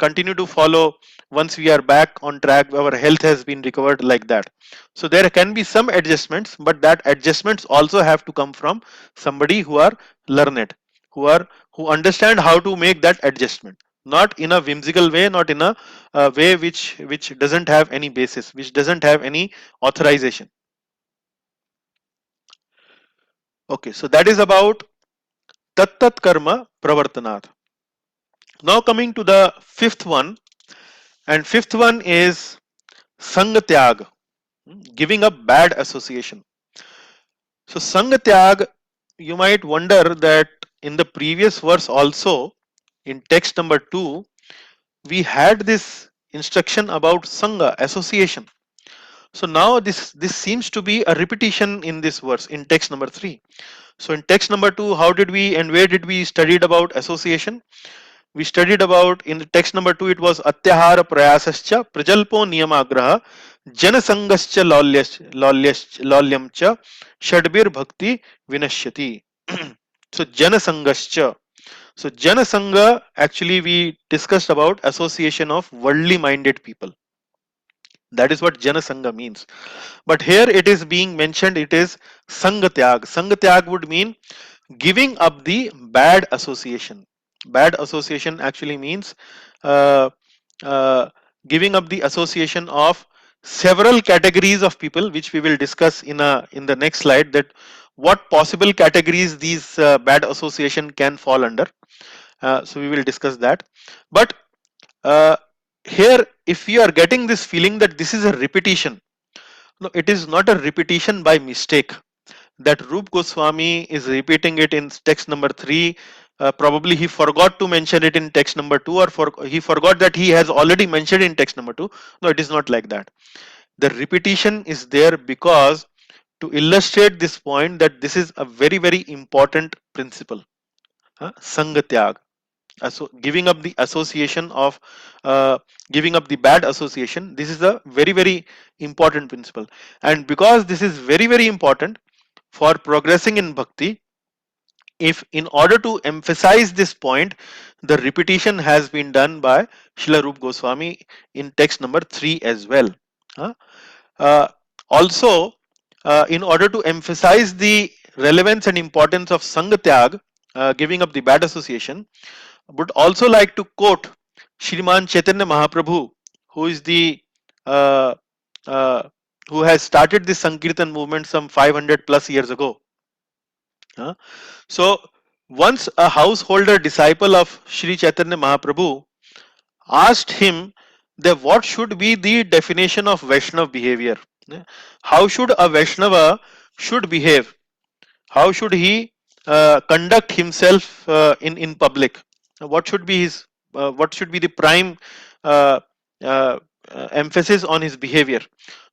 continue to follow once we are back on track, our health has been recovered, like that. So there can be some adjustments, but that adjustments also have to come from somebody who are learned, who understand how to make that adjustment, not in a whimsical way, not in a way which doesn't have any basis, which doesn't have any authorization. Okay, so that is about tat-tat-karma pravartanat. Now coming to the fifth one, and fifth one is sanga-tyaga, giving up bad association. So sanga-tyaga, you might wonder that in the previous verse also, in text number 2, we had this instruction about sanga, association. So now this seems to be a repetition in this verse in text number 3. So in text number 2, how did we and where did we studied about association? We studied about in the text number 2, it was atyahara prayasascha prajalpo niyamagraha janasangascha lolyamcha shadbir bhakti vinashyati. So janasangascha. So janasanga, actually we discussed about association of worldly minded people. That is what janasanga means. But here it is being mentioned, it is sanga-tyag. Sanga-tyag would mean giving up the bad association. Bad association actually means uh, uh, giving up the association of several categories of people, which we will discuss in the next slide, that what possible categories these bad association can fall under. So we will discuss that. But uh, here, if you are getting this feeling that this is a repetition, no, it is not a repetition by mistake. That Rup Goswami is repeating it in text number 3. Probably he forgot to mention it in text number 2, or he forgot that he has already mentioned in text number 2. No, it is not like that. The repetition is there because to illustrate this point, that this is a very, very important principle. Sanga-tyag. Giving up the association of giving up the bad association, this is a very, very important principle. And because this is very, very important for progressing in bhakti, if in order to emphasize this point, the repetition has been done by Srila Rup Goswami in text number 3 as well. Uh, uh, Also, in order to emphasize the relevance and importance of Sanga-tyag, giving up the bad association, would also like to quote Shriman Chaitanya Mahaprabhu, who is the uh, uh, who has started this Sankirtan movement some 500 plus years ago. So once a householder disciple of Sri Chaitanya Mahaprabhu asked him that what should be the definition of Vaishnav behavior. How should a Vaishnava should behave? How should he conduct himself in public? What should be his what should be the prime uh, uh, emphasis on his behavior?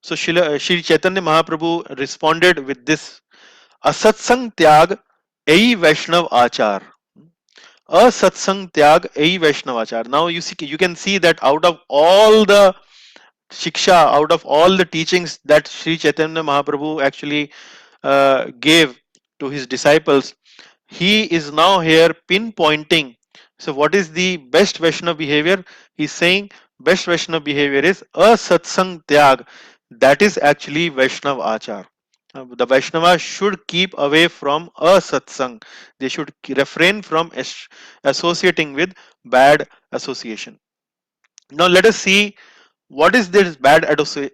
So Shri Chaitanya Mahaprabhu responded with this: Asatsang tyag ei Vaishnav achar. Asatsang tyag ei Vaishnav achar. Now you can see that out of all the shiksha, out of all the teachings that Sri Chaitanya Mahaprabhu actually gave to his disciples, he is now here pinpointing. So what is the best Vaishnava behavior? He's saying best Vaishnava behavior is asatsang tyag. That is actually Vaishnava achar. The Vaishnava should keep away from asatsang. They should refrain from associating with bad association. Now let us see what is this bad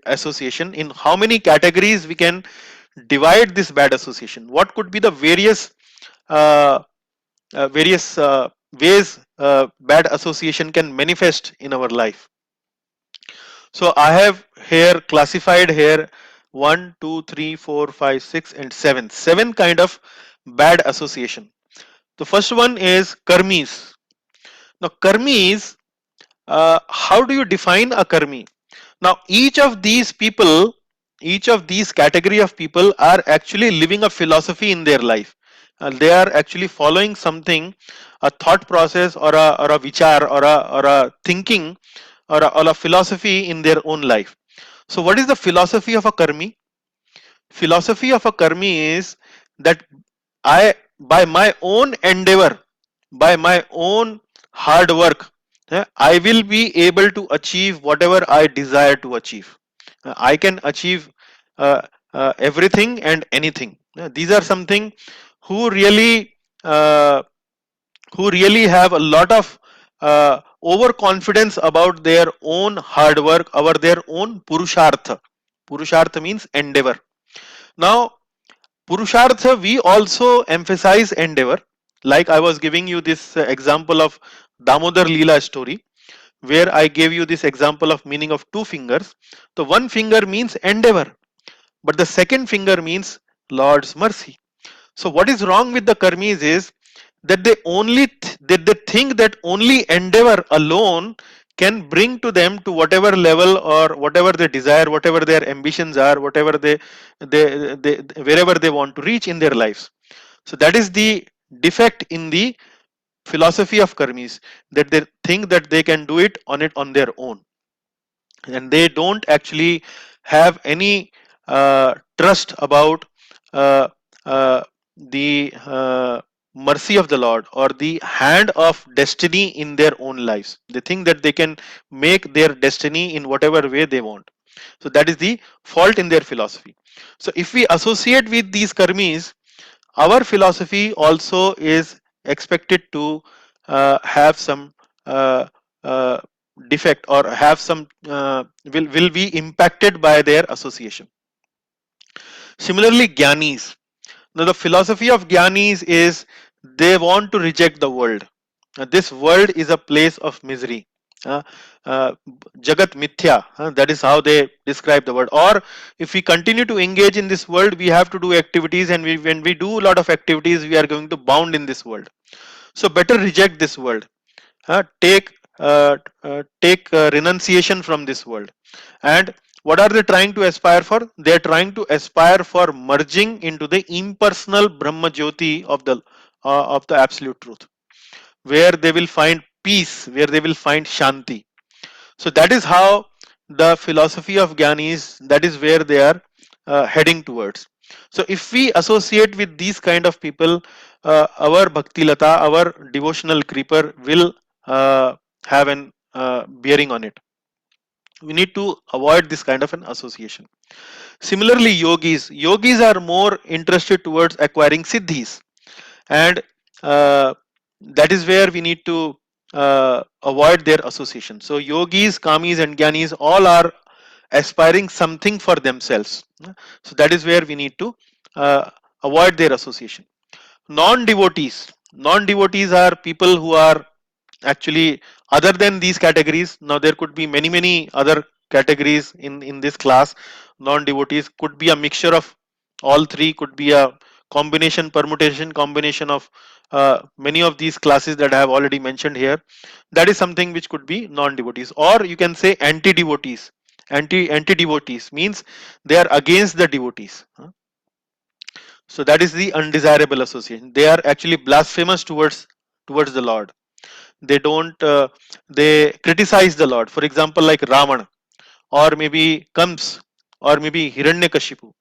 association, in how many categories we can divide this bad association. What could be the uh, various ways bad association can manifest in our life. So I have here classified here 1, 2, 3, 4, 5, 6 and 7 kind of bad association. The first one is karmis. Now karmis, how do you define a karmi? Now each of these people, each of these category of people are actually living a philosophy in their life. They are actually following something, a thought process or a vichar or a thinking or a philosophy in their own life. So what is the philosophy of a karmi? Philosophy of a karmi is that I, by my own endeavor, by my own hard work, I will be able to achieve whatever I desire to achieve. I can achieve uh, everything and anything. These are something who really uh, who really have a lot of overconfidence about their own hard work, about their own purushartha. Purushartha means endeavor. Now, purushartha, we also emphasize endeavor. Like I was giving you this example of Damodar Leela story, where I gave you this example of meaning of two fingers. The one finger means endeavor, but the second finger means Lord's mercy. So what is wrong with the karmis is that they think that only endeavor alone can bring to them to whatever level or whatever they desire, whatever their ambitions are, whatever they wherever they want to reach in their lives. So that is the defect in the philosophy of karmis, that they think that they can do it on their own, and they don't actually have any trust about uh, uh, the mercy of the Lord or the hand of destiny in their own lives. They think that they can make their destiny in whatever way they want. So that is the fault in their philosophy. So if we associate with these karmis, our philosophy also is expected to have some uh, uh, defect, or have some will be impacted by their association. Similarly, gyanis, now the philosophy of gyanis is they want to reject the world. This world is a place of misery. uh, Jagat mithya, that is how they describe the world. Or if we continue to engage in this world, we have to do activities, and when we do a lot of activities, we are going to bound in this world. So better reject this world. Take renunciation from this world. And what are they trying to aspire for? They are trying to aspire for merging into the impersonal brahma jyoti of the absolute truth, where they will find peace, where they will find shanti. So that is how the philosophy of Gyanis, that is where they are heading towards. So if we associate with these kind of people, our Bhakti Lata, our devotional creeper will have an bearing on it. We need to avoid this kind of an association. Similarly, yogis are more interested towards acquiring siddhis, and uh, that is where we need to avoid their association. So yogis, kamis and gyanis all are aspiring something for themselves. So that is where we need to avoid their association. Non-devotees are people who are actually other than these categories. Now there could be many other categories in this class. Non-devotees could be a mixture of all three, could be a combination of many of these classes that I have already mentioned here. That is something which could be non-devotees, or you can say anti-devotees. Anti-devotees means they are against the devotees. So that is the undesirable association. They are actually blasphemous towards the Lord. They don't they criticize the Lord. For example, like Ravan, or maybe Kams, or maybe Hiranyakashipu.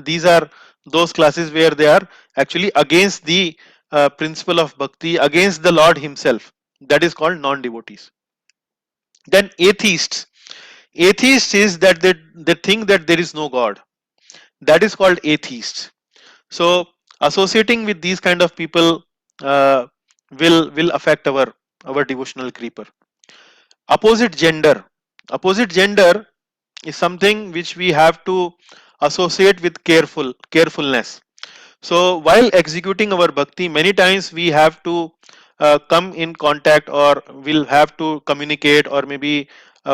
These are those classes where they are actually against the principle of bhakti, against the Lord himself. That is called non-devotees. Then atheists is that they think that there is no God. That is called atheists. So associating with these kind of people uh, will affect our devotional creeper. Opposite gender is something which we have to associate with carefulness. So while executing our bhakti, many times we have to come in contact, or will have to communicate, or maybe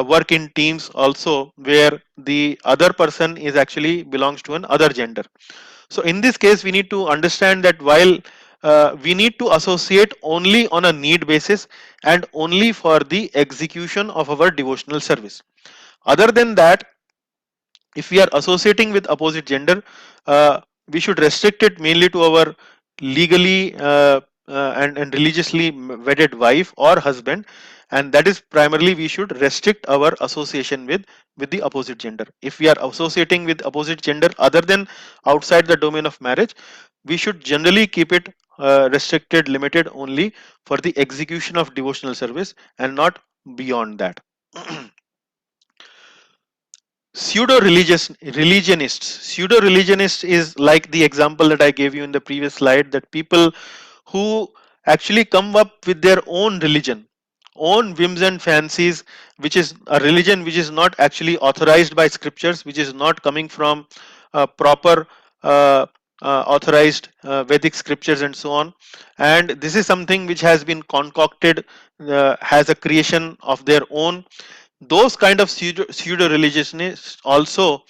work in teams also, where the other person is actually belongs to an other gender. So in this case, we need to understand that while we need to associate only on a need basis, and only for the execution of our devotional service. Other than that, if we are associating with opposite gender, we should restrict it mainly to our legally and religiously wedded wife or husband, and that is primarily we should restrict our association with the opposite gender. If we are associating with opposite gender other than outside the domain of marriage, we should generally keep it restricted, limited only for the execution of devotional service and not beyond that. Pseudo religionists is like the example that I gave you in the previous slide, that people who actually come up with their own religion, own whims and fancies, which is a religion which is not actually authorized by scriptures, which is not coming from proper uh, authorized Vedic scriptures and so on. And this is something which has been concocted, has a creation of their own. Those kind of pseudo religionists also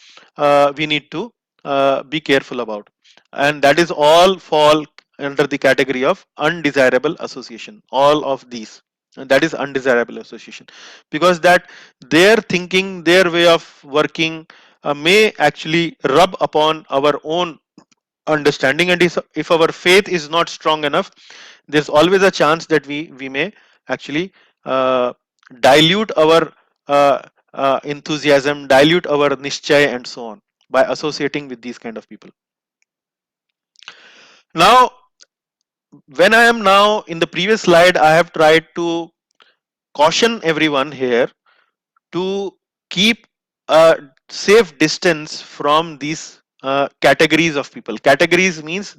we need to be careful about, and that is all fall under the category of undesirable association. All of these, and that is undesirable association, because that their thinking, their way of working may actually rub upon our own understanding, and if our faith is not strong enough, there's always a chance that we may actually uh, dilute our uh, enthusiasm, dilute our nischay and so on by associating with these kind of people. Now, when I am now in the previous slide, I have tried to caution everyone here to keep a safe distance from these categories of people. Categories means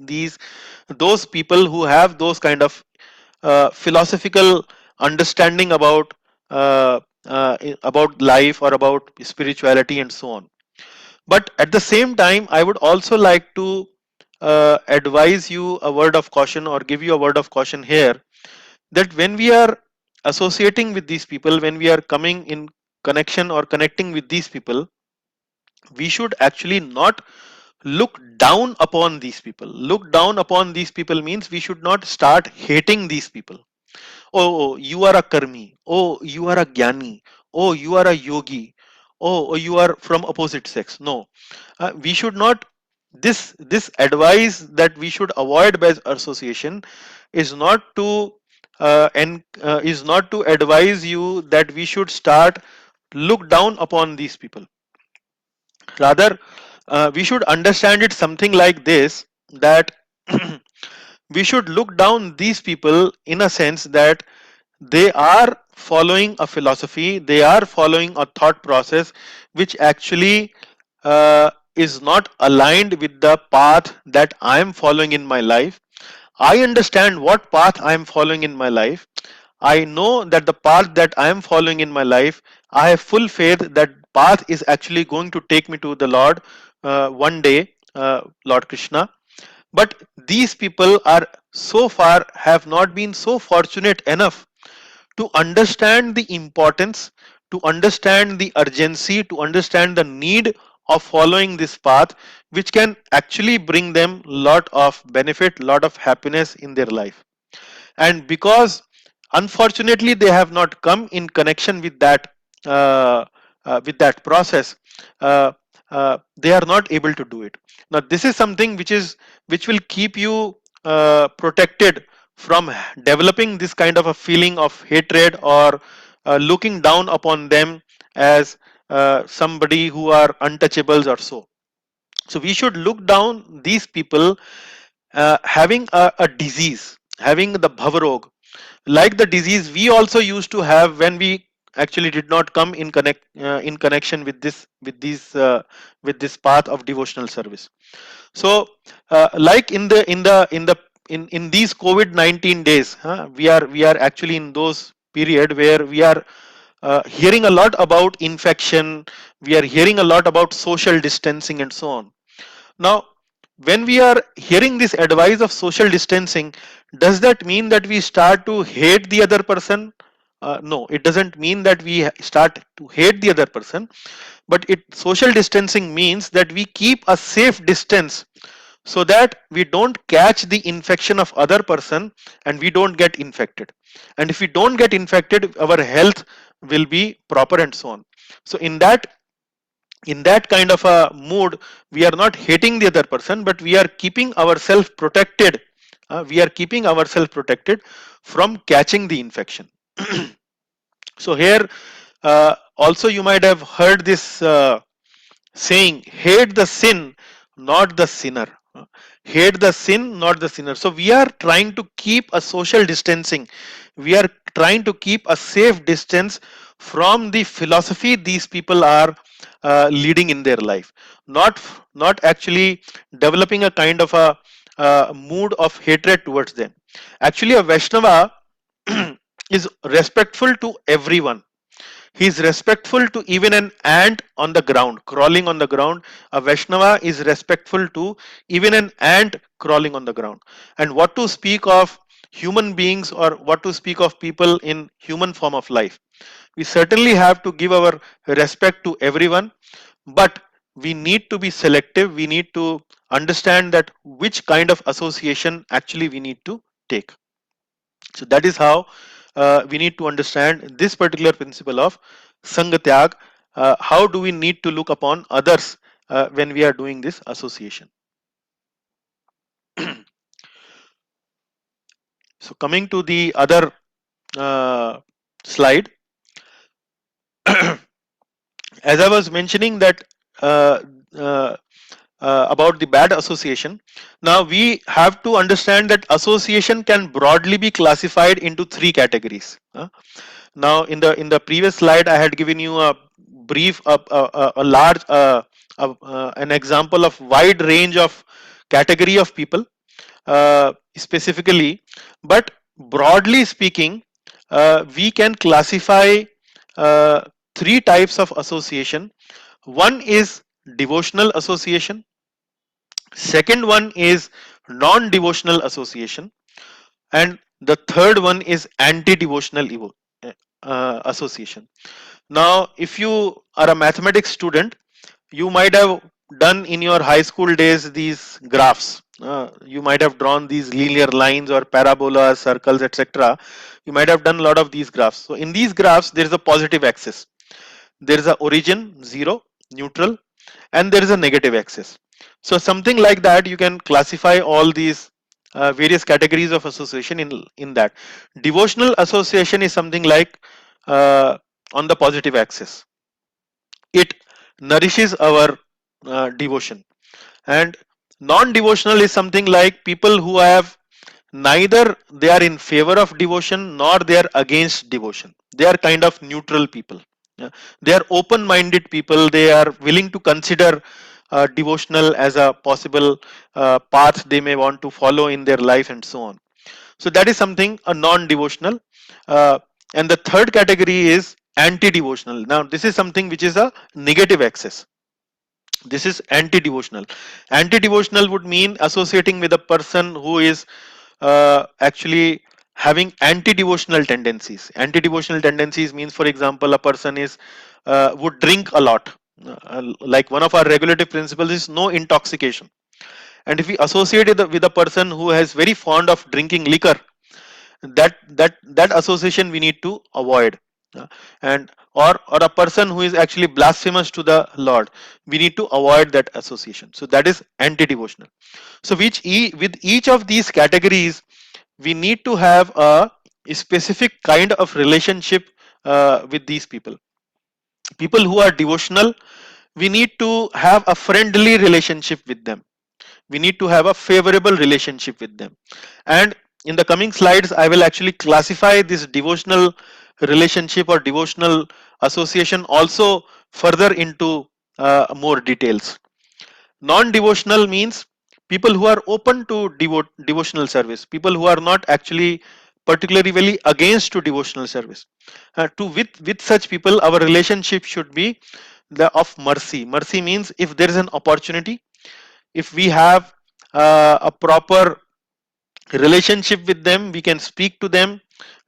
those people who have those kind of philosophical understanding about life or about spirituality and so on. But at the same time, I would also like to advise you a word of caution, or give you a word of caution here, that when we are associating with these people, when we are coming in connection or connecting with these people, we should actually not look down upon these people. Look down upon these people means we should not start hating these people. Oh, you are a karmi. Oh, you are a jnani. Oh, you are a yogi. Oh, you are from opposite sex. No, we should not. This advice that we should avoid by association is not to is not to advise you that we should start look down upon these people. Rather, we should understand it something like this, that we should look down these people in a sense that they are following a philosophy, they are following a thought process which actually is not aligned with the path that I am following in my life. I understand what path I am following in my life. I know that the path that I am following in my life, I have full faith that path is actually going to take me to the Lord one day, Lord Krishna. But these people are so far have not been so fortunate enough to understand the importance, to understand the urgency, to understand the need of following this path, which can actually bring them lot of benefit, lot of happiness in their life. And because unfortunately they have not come in connection with that process, uh, they are not able to do it. Now this is something which will keep you protected from developing this kind of a feeling of hatred, or looking down upon them as somebody who are untouchables or so. So we should look down these people having a disease, having the bhavarog, like the disease we also used to have when we actually did not come in connection with this path of devotional service. So like in these COVID-19 days, we are actually in those period where we are hearing a lot about infection, we are hearing a lot about social distancing and so on. Now, when we are hearing this advice of social distancing, does that mean that we start to hate the other person? No, it doesn't mean that we start to hate the other person, but social distancing means that we keep a safe distance so that we don't catch the infection of other person and we don't get infected. And if we don't get infected, our health will be proper and so on. So in that kind of a mood, we are not hating the other person, but we are keeping ourselves protected. We are keeping ourselves protected from catching the infection. So here also you might have heard this saying, hate the sin, not the sinner. Hate the sin, not the sinner. So we are trying to keep a social distancing. We are trying to keep a safe distance from the philosophy these people are leading in their life. Not actually developing a kind of a mood of hatred towards them. Actually, a Vaishnava is respectful to everyone. He is respectful to even an ant on the ground, crawling on the ground. A Vaishnava is respectful to even an ant crawling on the ground. And what to speak of human beings, or what to speak of people in human form of life? We certainly have to give our respect to everyone, but we need to be selective. We need to understand that which kind of association actually we need to take. So that is how we need to understand this particular principle of sanga-tyaga. How do we need to look upon others when we are doing this association? So coming to the other slide, as I was mentioning that uh, uh, about the bad association. Now we have to understand that association can broadly be classified into three categories. Now in the previous slide, I had given you a brief, a large, an example of wide range of category of people, specifically, but broadly speaking, we can classify uh, three types of association. One is devotional association. Second one is non-devotional association, and the third one is anti-devotional association. Now, if you are a mathematics student, you might have done in your high school days these graphs. You might have drawn these linear lines or parabolas, circles, etc. You might have done a lot of these graphs. So in these graphs, there is a positive axis. There is a origin, 0, neutral, and there is a negative axis. So something like that, you can classify all these various categories of association in that. Devotional association is something like on the positive axis. It nourishes our devotion. And non-devotional is something like people who have neither they are in favor of devotion nor they are against devotion. They are kind of neutral people. Yeah. They are open-minded people. They are willing to consider devotional as a possible path they may want to follow in their life and so on. So that is something a non-devotional. uh, and the third category is anti-devotional. Now this is something which is a negative axis. This is anti-devotional. Anti-devotional would mean associating with a person who is actually having anti-devotional tendencies. Anti-devotional tendencies means, for example, a person is would drink a lot. Like one of our regulative principles is no intoxication. And if we associate it with a person who is very fond of drinking liquor, that association we need to avoid. And or a person who is actually blasphemous to the Lord, we need to avoid that association. So that is anti-devotional. So with each of these categories, we need to have a specific kind of relationship with these people. People who are devotional, we need to have a friendly relationship with them. We need to have a favorable relationship with them. And in the coming slides, I will actually classify this devotional relationship or devotional association also further into more details. Non-devotional means people who are open to devotional service, people who are not actually particularly very against to devotional service. To with such people, our relationship should be the of mercy. Mercy means if there is an opportunity, if we have a proper relationship with them, we can speak to them,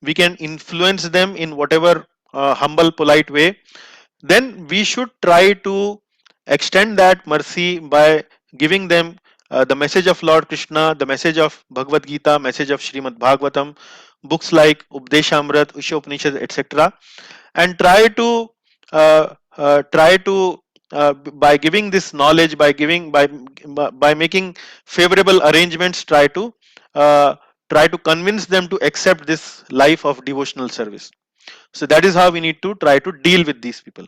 we can influence them in whatever humble, polite way, then we should try to extend that mercy by giving them the message of Lord Krishna, the message of Bhagavad Gita, message of Srimad Bhagavatam, books like Updeshamrit, Upanishad, etc., and try to by giving this knowledge, by giving by making favorable arrangements, uh, try to convince them to accept this life of devotional service. So that is how we need to try to deal with these people.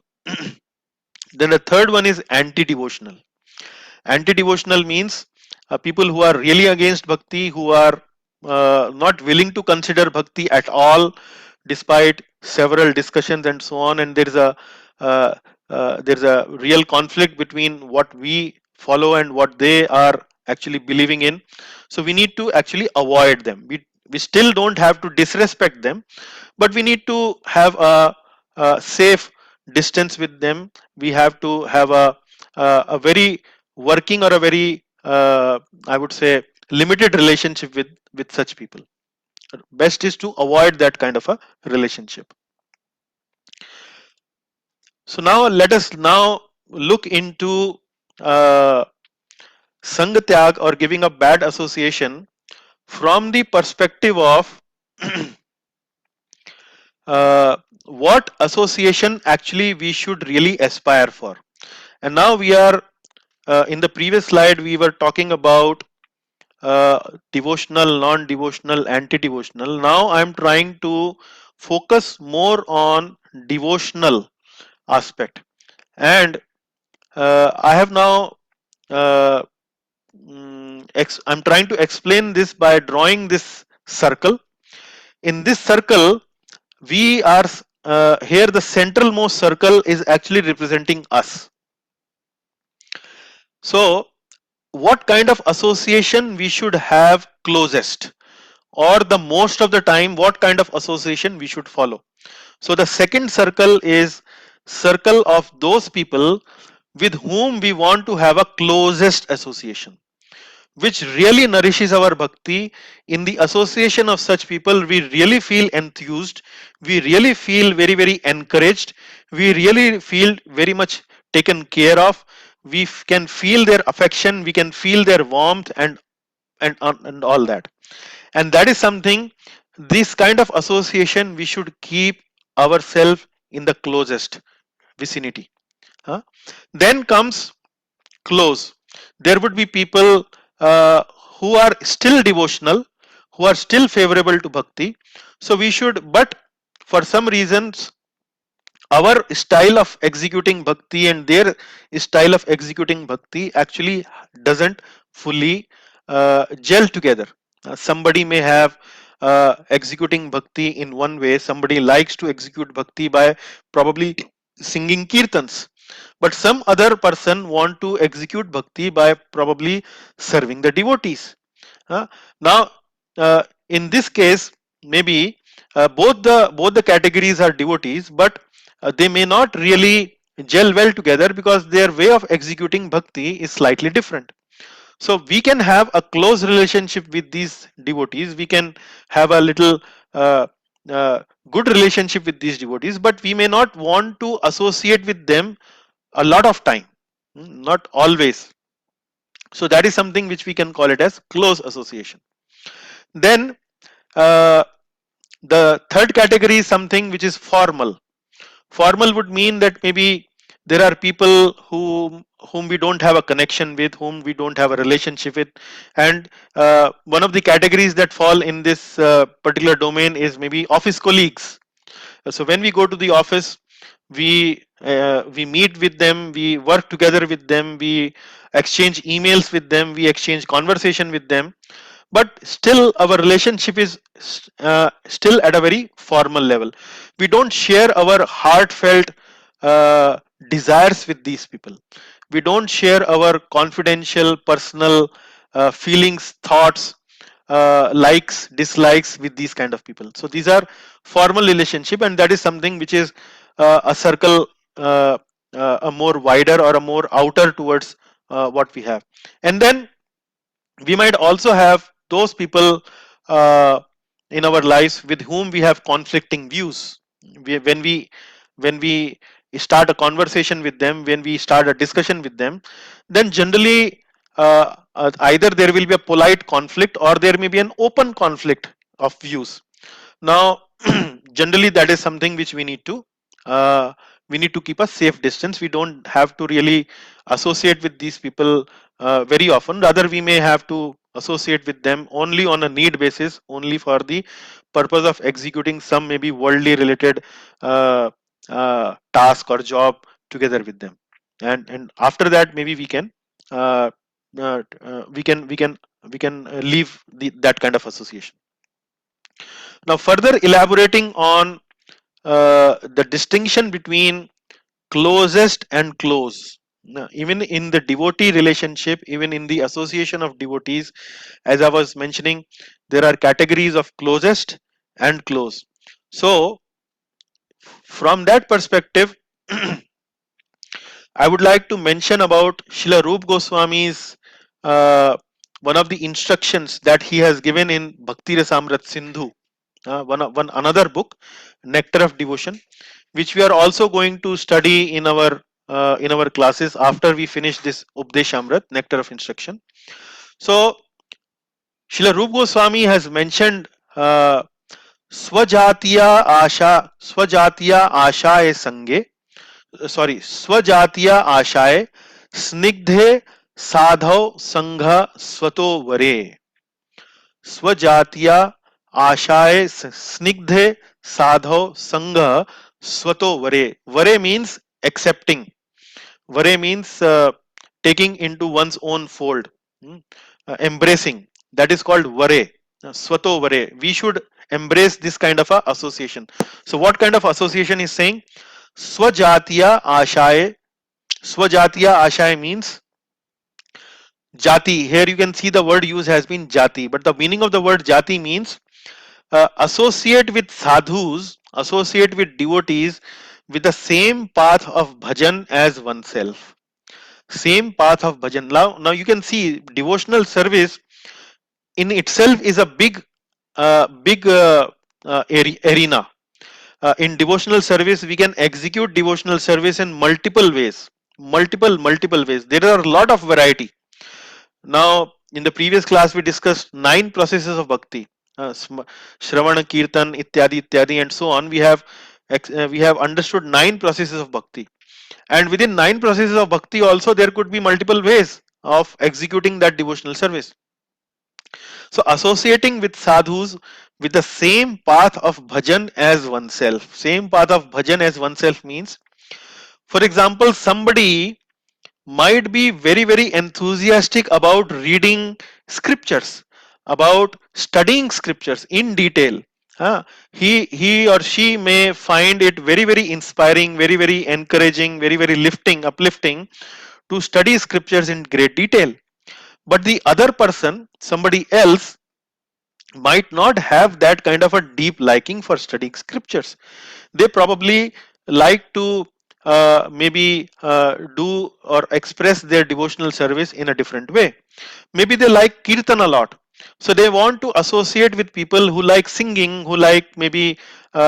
Then the third one is anti-devotional. Anti-devotional means people who are really against bhakti, who are not willing to consider bhakti at all, despite several discussions and so on. And uh, there's a real conflict between what we follow and what they are actually believing in. So we need to actually avoid them. We still don't have to disrespect them, but we need to have a safe distance with them. We have to have a very working or a very I would say limited relationship with such people. Best is to avoid that kind of a relationship. So now let us now look into uh, sanga-tyaga, or giving up bad association, from the perspective of what association actually we should really aspire for. And now we are in the previous slide we were talking about devotional, non-devotional, anti-devotional. Now I am trying to focus more on devotional aspect, and I have now uh, I'm trying to explain this by drawing this circle. In this circle, we are here, the centralmost circle is actually representing us. So what kind of association we should have closest, or the most of the time what kind of association we should follow. So the second circle is circle of those people with whom we want to have a closest association, which really nourishes our bhakti. In the association of such people, we really feel enthused, we really feel very encouraged, we really feel very much taken care of. We can feel their affection, we can feel their warmth, and all that. And that is something, this kind of association we should keep ourselves in the closest vicinity. Huh? Then comes close. There would be people who are still devotional, who are still favorable to bhakti. So we should, but for some reasons, our style of executing bhakti and their style of executing bhakti actually doesn't fully gel together. Somebody may have executing bhakti in one way, somebody likes to execute bhakti by probably singing kirtans, but some other person want to execute bhakti by probably serving the devotees. Now in this case, maybe both the categories are devotees, but they may not really gel well together because their way of executing bhakti is slightly different. So we can have a close relationship with these devotees, we can have a little uh, uh, good relationship with these devotees, but we may not want to associate with them a lot of time, not always. So that is something which we can call it as close association. Then uh, the third category is something which is formal. Formal would mean that maybe there are people whom we don't have a connection with, whom we don't have a relationship with, and one of the categories that fall in this particular domain is maybe office colleagues. So when we go to the office, we meet with them, we work together with them, we exchange emails with them, we exchange conversation with them, but still our relationship is still at a very formal level. We don't share our heartfelt uh, desires with these people, we don't share our confidential personal feelings, thoughts, likes, dislikes with these kind of people. So these are formal relationship, and that is something which is a circle, uh, a more wider or a more outer towards what we have. And then we might also have those people uh, in our lives with whom we have conflicting views. When we start a conversation with them, when we start a discussion with them, then generally either there will be a polite conflict or there may be an open conflict of views. Now generally that is something which uh, we need to keep a safe distance. We don't have to really associate with these people very often, rather we may have to associate with them only on a need basis, only for the purpose of executing some maybe worldly related uh, task or job together with them, and after that maybe we can uh, we can leave that kind of association. Now further elaborating on the distinction between closest and close. Now, even in the devotee relationship, even in the association of devotees, as I was mentioning, there are categories of closest and close. So from that perspective, I would like to mention about Srila Rup Goswami's one of the instructions that he has given in Bhakti Rasamrit Sindhu, one another book, Nectar of Devotion, which we are also going to study in our classes after we finish this Updeshamrit, Nectar of Instruction. So Srila Rup Goswami has mentioned स्वजातीय आशाए संगे, sorry स्वजातीय आशाए स्निग्धे साधव संघ स्वतो वरे, स्वजातीय आशाए स्निग्धे साधव संघ swato vare. Vare means accepting. Vare means taking into one's own fold, embracing. That is called vare. Swato vare. We should embrace this kind of a association. So what kind of association is saying? Swajatiya ashaye. Swajatiya ashaye means jati. Here you can see the word used has been jati, but the meaning of the word jati means associate with sadhus, associate with devotees with the same path of bhajan as oneself. Same path of bhajan. Now you can see devotional service in itself is a big arena. In devotional service, we can execute devotional service in multiple ways. Multiple ways. There are a lot of variety. Now, in the previous class, we discussed 9 processes of bhakti, Shravana, Kirtan, ityadi, and so on. We have understood 9 processes of bhakti, and within 9 processes of bhakti, also there could be multiple ways of executing that devotional service. So, associating with sadhus with the same path of bhajan as oneself. Same path of bhajan as oneself means, for example, somebody might be very enthusiastic about reading scriptures, about studying scriptures in detail. He or she may find it very inspiring, very encouraging, very lifting, uplifting to study scriptures in great detail. But the other person, somebody else, might not have that kind of a deep liking for studying scriptures. They probably like to maybe do or express their devotional service in a different way. Maybe they like kirtan a lot, so they want to associate with people who like singing, who like maybe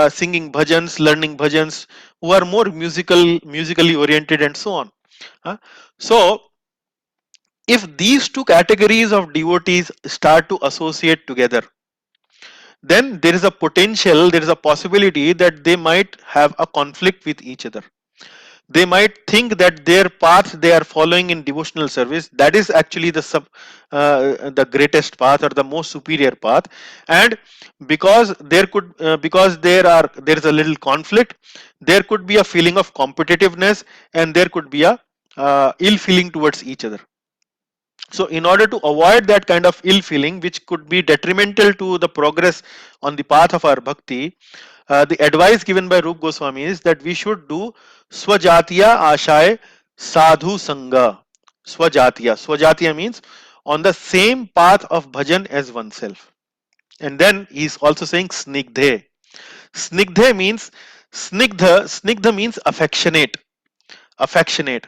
singing bhajans, learning bhajans, who are more musically oriented, and so on. So if these two categories of devotees start to associate together, then there is a potential, there is a possibility that they might have a conflict with each other. They might think that their path they are following in devotional service, that is actually the greatest path or the most superior path, and because there is a little conflict, there could be a feeling of competitiveness, and there could be a ill feeling towards each other. So in order to avoid that kind of ill feeling, which could be detrimental to the progress on the path of our bhakti, the advice given by Rup Goswami is that we should do swajatiya ashay sadhu sanga. Swajatiya means on the same path of bhajan as oneself. And then he is also saying snigdhe. Snigdhe means snigdha means affectionate. Affectionate.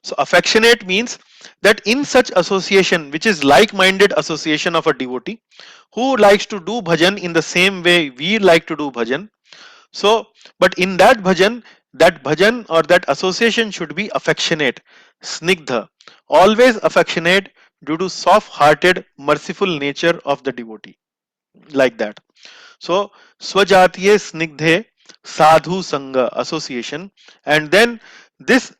So affectionate means that in such association, which is like-minded association of a devotee who likes to do bhajan in the same way we like to do bhajan. So, but in that bhajan or that association should be affectionate, snigdha, always affectionate due to soft-hearted, merciful nature of the devotee, like that. So, swajatiye snigdhe sadhu sangha association, and then this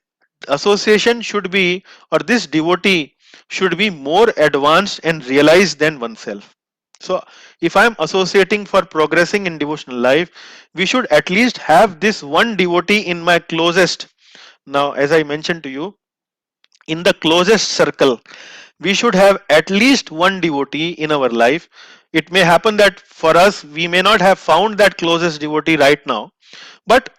association should be, or this devotee should be more advanced and realized than oneself. So if I am associating for progressing in devotional life, we should at least have this one devotee in my closest. Now, as I mentioned to you, in the closest circle, we should have at least one devotee in our life. It may happen that for us, we may not have found that closest devotee right now, but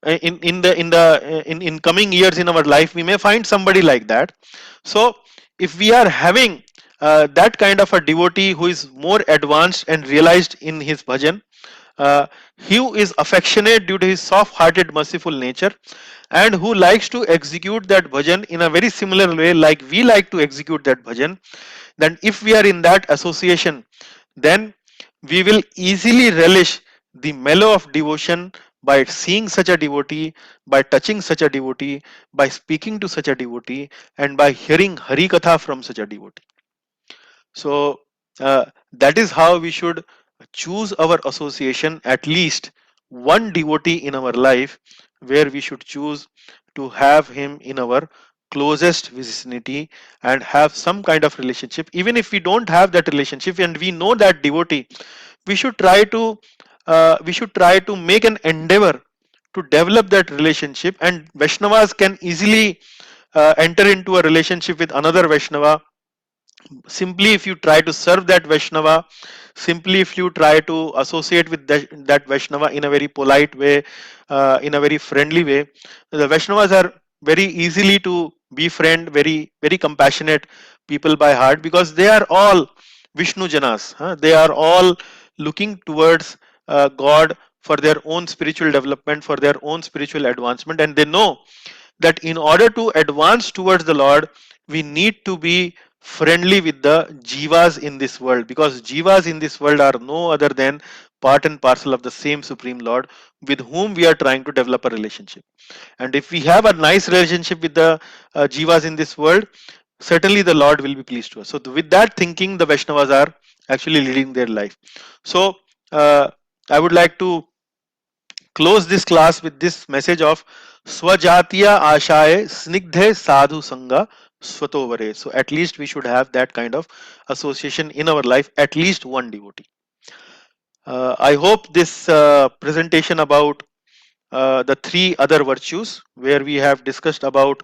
in coming years in our life, we may find somebody like that. So if we are having that kind of a devotee who is more advanced and realized in his bhajan, uh, who is affectionate due to his soft-hearted, merciful nature, and who likes to execute that bhajan in a very similar way like we like to execute that bhajan, then if we are in that association, then we will easily relish the mellow of devotion by seeing such a devotee, by touching such a devotee, by speaking to such a devotee, and by hearing Hari Katha from such a devotee. So that is how we should choose our association, at least one devotee in our life where we should choose to have him in our closest vicinity and have some kind of relationship. Even if we don't have that relationship and we know that devotee, we should try to make an endeavor to develop that relationship, and Vaishnavas can easily enter into a relationship with another Vaishnava simply if you try to serve that Vaishnava, simply if you try to associate with that Vaishnava in a very polite way, in a very friendly way. The Vaishnavas are very easily to befriend, very compassionate people by heart, because they are all Vishnu Janas. They are all looking towards God for their own spiritual development, for their own spiritual advancement, and they know that in order to advance towards the Lord, we need to be friendly with the jivas in this world, because jivas in this world are no other than part and parcel of the same Supreme Lord with whom we are trying to develop a relationship. And if we have a nice relationship with the jivas in this world, certainly the Lord will be pleased to us. So, with that thinking, the Vaishnavas are actually leading their life. So, I would like to close this class with this message of Swajatiya Ashaye Snigdhe Sadhu Sanga Swatovare. So at least we should have that kind of association in our life, at least one devotee. I hope this presentation about the three other virtues, where we have discussed about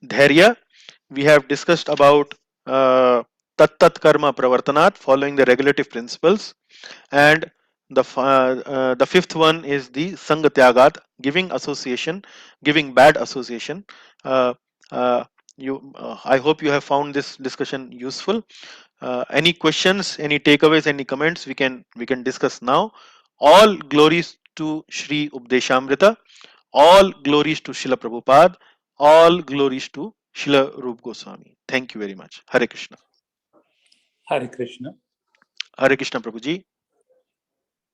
dhairya, we have discussed about tat-tat-karma pravartanat, following the regulative principles, and the fifth one is the sanga-tyaga, giving association, giving bad association. uh, uh, I hope you have found this discussion useful. Any questions, any takeaways, any comments, we can discuss now. All glories to Shri Updeshamrita, all glories to Srila Prabhupada, all glories to Srila Rup Goswami. Thank you very much. Hare Krishna. Hare Krishna. Hare Krishna Prabhuji.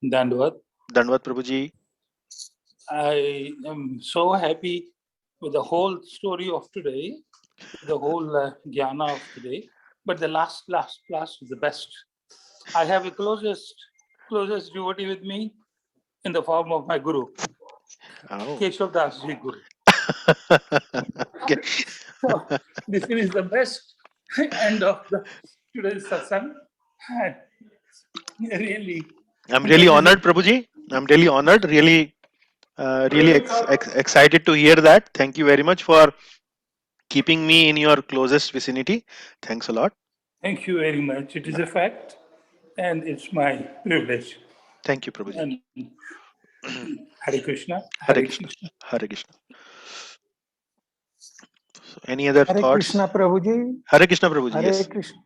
Dandavad. Dandavad Prabhuji. I am so happy with the whole story of today, the whole jnana of today. But the last class was the best. I have a closest devotee with me in the form of my guru, Oh. Keshav Das Ji Guru. Okay. So this is the best end of the today's satsang. Really. I'm really honored, Prabhuji. I'm really honored. Really excited to hear that. Thank you very much for keeping me in your closest vicinity. Thanks a lot. Thank you very much. It is a fact, and it's my privilege. Thank you, Prabhuji. And Hare Krishna. Hare Krishna. Hare Krishna. So any other Hare thoughts? Krishna Prabhuji. Hare Krishna, Prabhuji. Hare Yes. Krishna.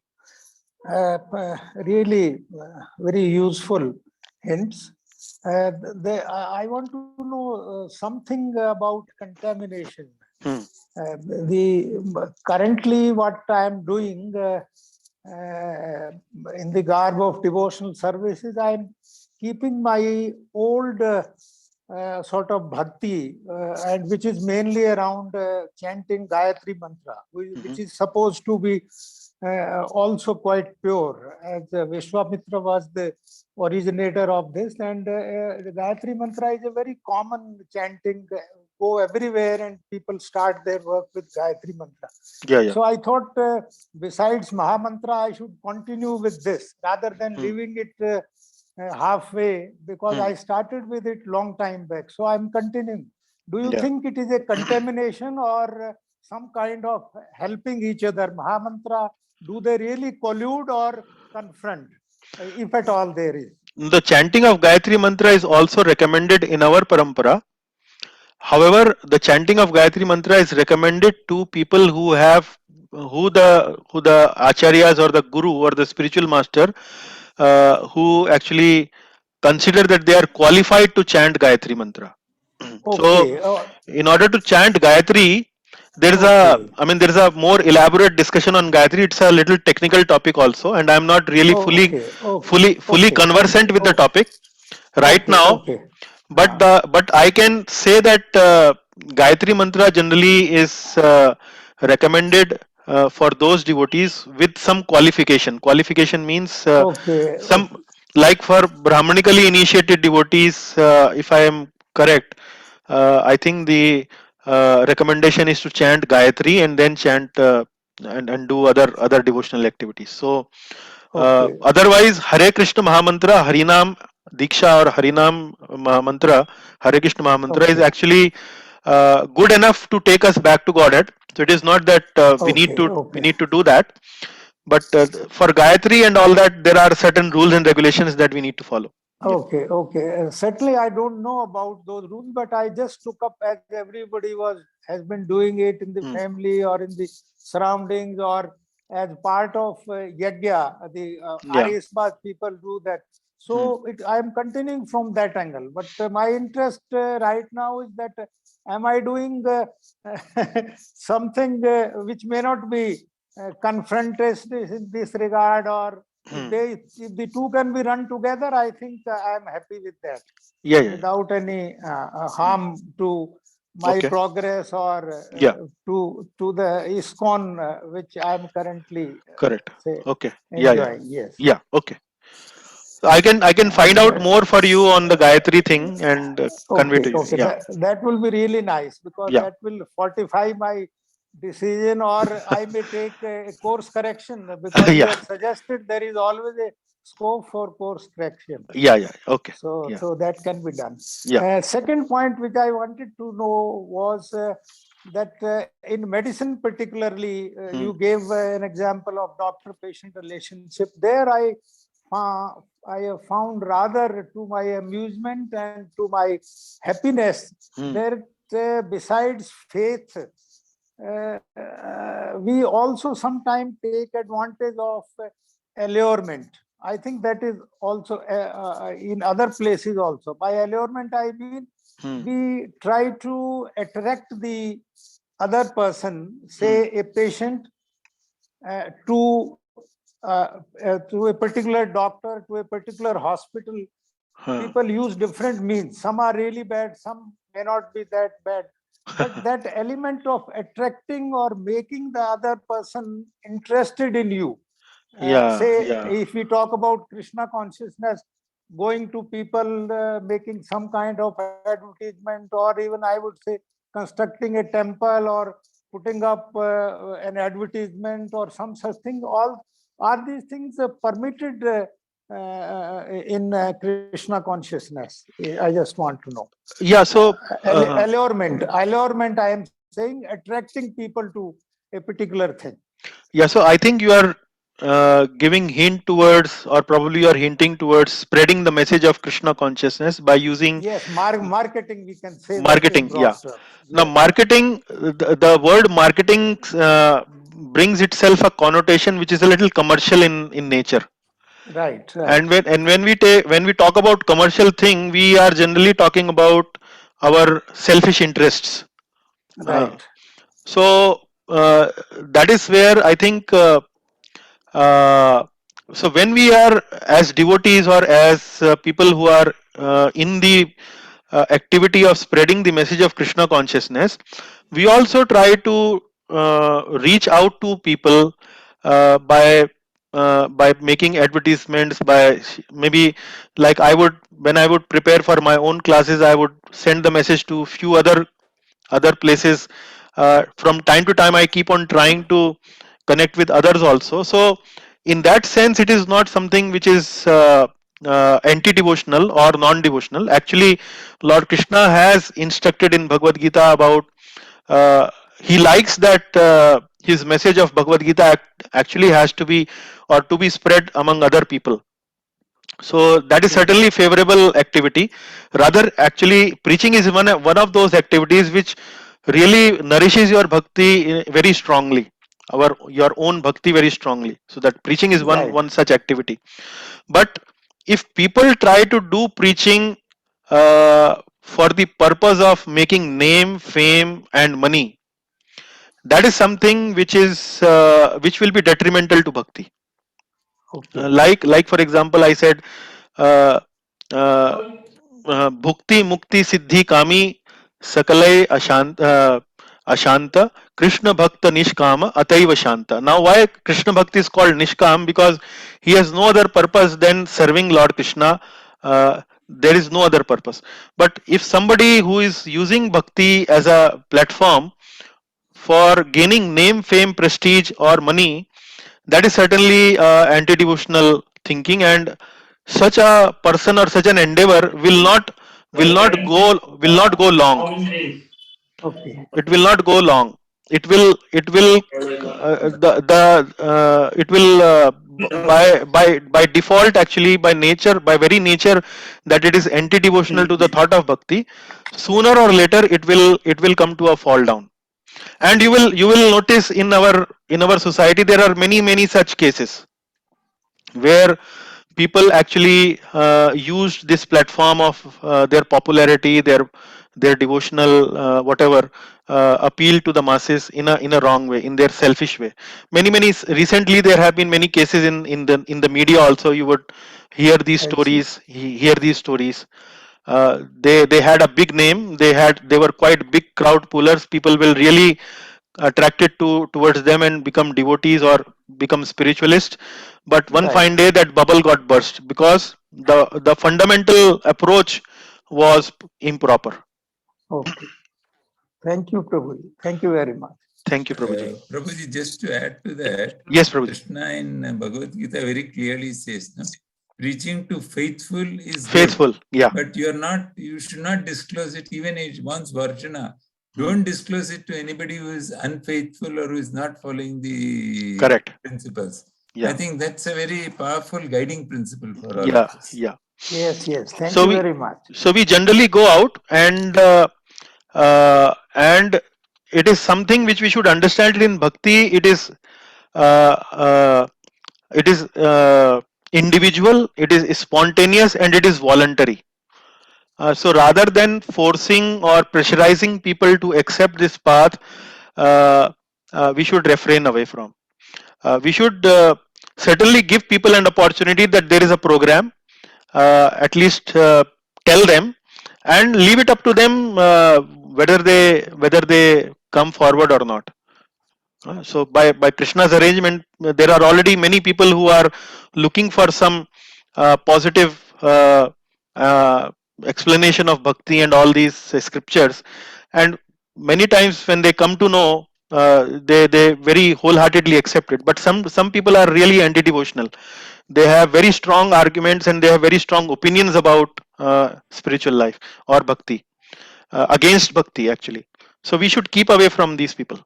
Really very useful hints. I want to know something about contamination. Hmm. Currently what I am doing in the garb of devotional services, I am keeping my old sort of bhakti, and which is mainly around chanting Gayatri mantra, which is supposed to be also quite pure, as Vishwamitra was the originator of this, and the Gayatri Mantra is a very common chanting, go everywhere and people start their work with Gayatri Mantra. Yeah, yeah. So I thought besides Mahamantra, I should continue with this rather than leaving it halfway, because I started with it long time back. So I'm continuing. Do you Yeah. think it is a contamination or some kind of helping each other? Mahamantra, do they really collude or confront, if at all there is? The chanting of Gayatri Mantra is also recommended in our parampara. However, the chanting of Gayatri Mantra is recommended to people who have who the acharyas or the guru or the spiritual master who actually consider that they are qualified to chant Gayatri Mantra. So, Okay. in order to chant Gayatri, there is Okay. there is a more elaborate discussion on Gayatri. It's a little technical topic also, and I'm not really Okay. Okay. fully Okay. conversant with the Okay. topic right Okay. now. Okay. But I can say that Gayatri Mantra generally is recommended for those devotees with some qualification. Qualification means Okay. some, like for Brahmanically initiated devotees, if I am correct, I think the recommendation is to chant Gayatri and then chant and do other devotional activities. So Okay. otherwise, Hare Krishna Mahamantra, Harinam Diksha or Harinam Mahamantra, Hare Krishna Mahamantra is Okay. actually good enough to take us back to Godhead. So it is not that Okay. we Okay. need to do that, but for Gayatri and all that, there are certain rules and regulations that we need to follow. Yeah. Okay, okay. Certainly, I don't know about those rules, but I just took up as everybody has been doing it in the family or in the surroundings or as part of yajna. The Yeah. Aryasmas people do that. So I am continuing from that angle. But my interest right now is that am I doing something which may not be confronted in this regard, or if the two can be run together, I think I am happy with that, Yeah, yeah, without any harm to my okay. progress or Yeah, to the ISKCON, which I am currently correct. say Okay. Yeah, yeah, enjoying. Yes. yeah. Okay. So I can find And out more for you on the Gayatri thing and convey to okay, you. okay, Yeah, that will be really nice, because yeah, that will fortify my decision, or I may take a course correction, because you yeah, have suggested there is always a scope for course correction. yeah, yeah. Okay. So, Yeah, so that can be done. yeah. Second point which I wanted to know was that in medicine particularly, you gave an example of doctor-patient relationship. There I have found, rather to my amusement and to my happiness, that besides faith, we also sometimes take advantage of allurement. I think that is also in other places also. By allurement, I mean we try to attract the other person, say a patient, to a particular doctor, to a particular hospital. People use different means. Some are really bad, some may not be that bad. But that element of attracting or making the other person interested in you. Yeah, Say, yeah, if we talk about Krishna consciousness, going to people, making some kind of advertisement, or even I would say constructing a temple or putting up an advertisement or some such thing. All are these things permitted in Krishna consciousness? I just want to know. yeah. So Allurement, I am saying, attracting people to a particular thing. yeah, so I think you are giving hint towards, or probably you are hinting towards spreading the message of Krishna consciousness by using Yes, marketing, we can say that in marketing. broad Yeah. terms. Now, Yes. marketing, the word marketing brings itself a connotation which is a little commercial in nature. Right, right, And when we talk about commercial thing, we are generally talking about our selfish interests. Uh, right. so that is where I think. Uh, so when we are as devotees or as people who are in the activity of spreading the message of Krishna consciousness, we also try to reach out to people by making advertisements, by maybe like I would, when I would prepare for my own classes, I would send the message to few other places. From time to time I keep on trying to connect with others also. So in that sense it is not something which is anti-devotional or non-devotional. Actually Lord Krishna has instructed in Bhagavad Gita about, he likes that his message of Bhagavad Gita actually has to be, or to be spread among other people. So that is certainly favorable activity. Rather, actually, preaching is one of those activities which really nourishes your bhakti very strongly, your own bhakti very strongly. So that preaching is Right. one such activity. But if people try to do preaching for the purpose of making name, fame, and money, that is something which will be detrimental to bhakti. Okay. Like for example, I said, uh, uh, bhukti mukti siddhi kami sakalay ashanta Krishna bhakta nishkama ataiva shanta. Now why Krishna bhakti is called nishkam? Because he has no other purpose than serving Lord Krishna. There is no other purpose. But if somebody who is using bhakti as a platform for gaining name, fame, prestige, or money, that is certainly anti-devotional thinking, and such a person or such an endeavor will not go long. Okay. It will not go long. It will by default, actually, by nature, by very nature, that it is anti-devotional to the thought of bhakti. Sooner or later, it will come to a fall down. And you will notice in our society there are many such cases where people actually used this platform of their popularity, their devotional whatever, appeal to the masses in a wrong way, in their selfish way. Recently there have been many cases in the media also. You would I see. hear these stories. They had a big name, they were quite big crowd pullers. People will really attracted towards them and become devotees or become spiritualists. But one Right. fine day that bubble got burst because the fundamental approach was improper. Okay. Thank you, Prabhuji. Thank you very much. Thank you, Prabhuji. Prabhuji, just to add to that, Yes, Prabhuji. Krishna in Bhagavad Gita very clearly says, no, preaching to faithful is Faithful, good, yeah, but you should not disclose it. Even if once Varjana, don't disclose it to anybody who is unfaithful or who is not following the correct, principles. yeah, I think that's a very powerful guiding principle for all yeah, of us. yeah. Yes, yes. Thank So you we very much. so we generally go out and it is something which we should understand. In bhakti uh, uh, it is individual, it is spontaneous, and it is voluntary. So rather than forcing or pressurizing people to accept this path, uh, we should refrain away from. We should certainly give people an opportunity that there is a program. At least tell them, and leave it up to them whether they come forward or not. So by Krishna's arrangement, there are already many people who are looking for some positive explanation of bhakti and all these scriptures, and many times when they come to know, they very wholeheartedly accept it. But some people are really anti-devotional. They have very strong arguments and they have very strong opinions about spiritual life or bhakti, against bhakti actually. So we should keep away from these people.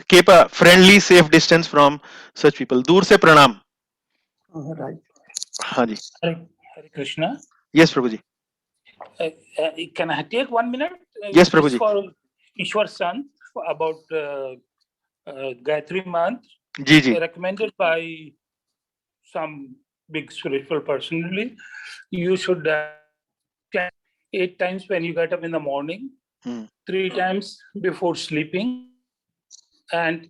Keep a friendly safe distance from such people. दूर से प्रणाम. Right. हाँ जी. Hare Krishna. Yes, Prabhu ji. Can I take 1 minute? Yes, Prabhu It's ji. for Ishwar San about Gayatri month, ji ji. recommended by some big spiritual personality. You should chant 8 times when you get up in the morning, 3 times before sleeping, and